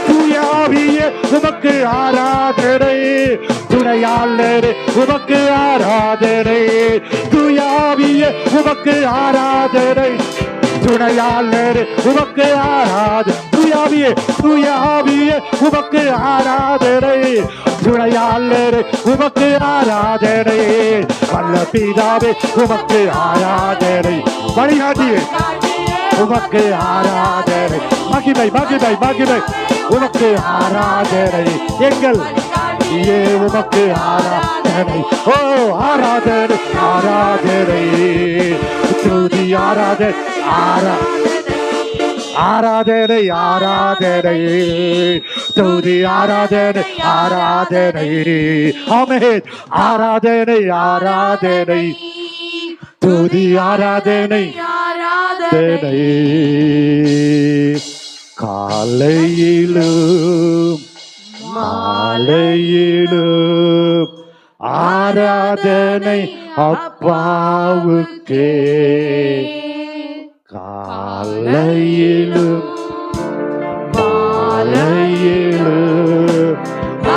தூயாவியே உமக்கு ஆராதனை துணையாளரே உமக்கு ஆராதனை தூயாவியே உமக்கு ஆராதனை துணையாளரே உமக்கு ஆராதனை தூயாவியே தூயாவியே உமக்கு ஆராதனை துணையாளரே உமக்கு ஆராதனை வல்ல பிதாவே உமக்கு ஆராதனை வழிகாட்டியே உமக்கு ஆராதனை மகிமை மகிமை மகிமை உமக்கு ஆராதனை எங்கள் ஏ உமக்கு ஆராதனை ஓ ஆராதனை ஆராதனை துதி ஆராதனை ஆராதனை ஆராதனை துதி ஆராதனை ஆராதனை ஆமென் ஆராதனை ஆராதனை துதி ஆராதனை ஆராதனை காலையிலும் மாலையிலும் ஆராதனை அப்பாவுக்கே காலையிலும் மாலையிலும்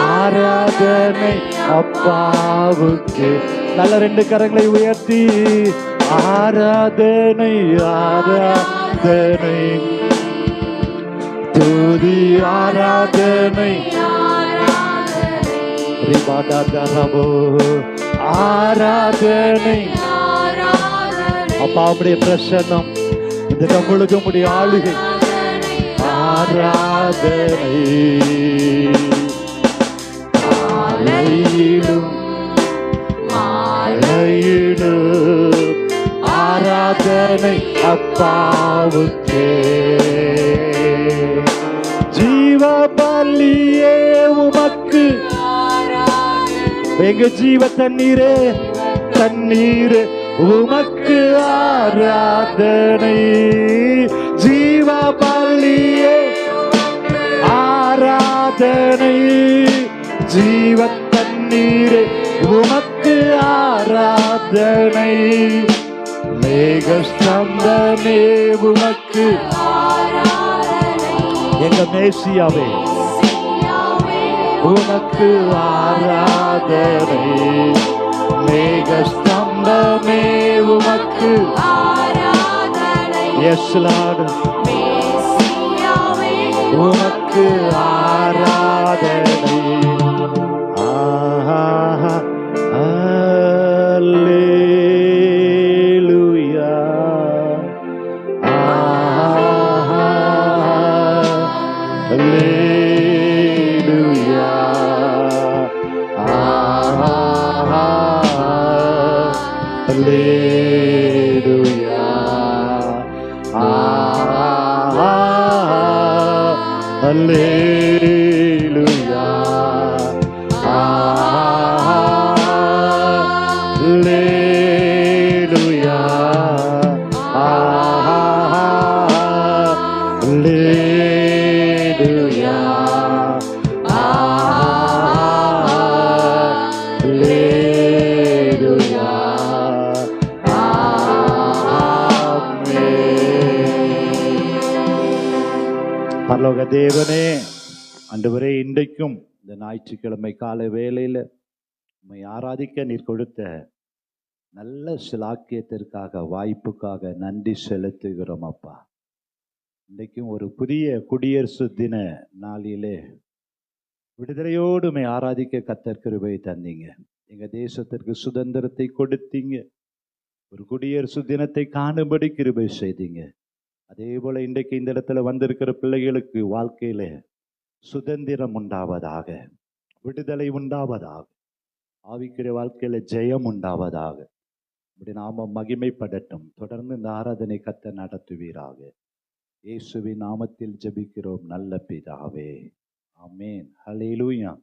ஆராதனை அப்பாவுக்கே நல்ல ரெண்டு கரங்களை உயர்த்தி ஆராதனை ஆராதனை துதி ஆராதனை ஆராதனை அப்பா உடைய பிரசன்னம் இந்த நம்மளுக்கு உடைய ஆளுகை ஆராதனை காலையிலும் மாலையிலும் ஆராதனை அப்பாவுக்கே ஜீவபலி எங்க ஜீவ தண்ணீரே தண்ணீரே உமக்கு ஆராதனை. ஜீவ பலியே ஆராதனை. ஜீவ தண்ணீரே உமக்கு ஆராதனை. மேகஸ்தம்பமே உமக்கு எங்க மேசியாவே உமக்கு ஆராதனை. மேகஸ்தம்பமே உமக்கு எஸ் லார்ட் உமக்கு ஆராதனை. ஆஹா அல்லேலூயா. ஆஹா அல்லேலூயா. ஆஹா அல்லேலூயா. ஆஹா அல்லேலூயா. அல்லேலூயா. அல்லேலூயா. அல்லேலூயா. பரலோக தேவனே, ஆண்டவரே, இன்றைக்கும் இந்த ஞாயிற்றுக்கிழமை காலை வேளையில உம்மை ஆராதிக்க நீர் கொடுத்த நல்ல சிலாக்கியத்திற்காக, வாய்ப்புக்காக நன்றி செலுத்துகிறோம் அப்பா. இன்றைக்கும் ஒரு புதிய குடியரசு தின நாளிலே விடுதலையோடு உம்மை ஆராதிக்க கர்த்தர் கிருபை தந்தீங்க. எங்க தேசத்திற்கு சுதந்திரத்தை கொடுத்தீங்க. ஒரு குடியரசு தினத்தை காணும்படி கிருபை செய்தீங்க. அதே போல இன்றைக்கு இந்த இடத்துல வந்திருக்கிற பிள்ளைகளுக்கு வாழ்க்கையில சுதந்திரம் உண்டாவதாக, விடுதலை உண்டாவதாக, ஆவிக்குரிய வாழ்க்கையில ஜெயம் உண்டாவதாக. இப்படி நாம மகிமைப்படட்டும். தொடர்ந்து இந்த ஆராதனை கர்த்தர் நடத்துவீராக. இயேசுவின் நாமத்தில் ஜெபிக்கிறோம் நல்ல பிதாவே. ஆமென். ஹல்லேலூயா.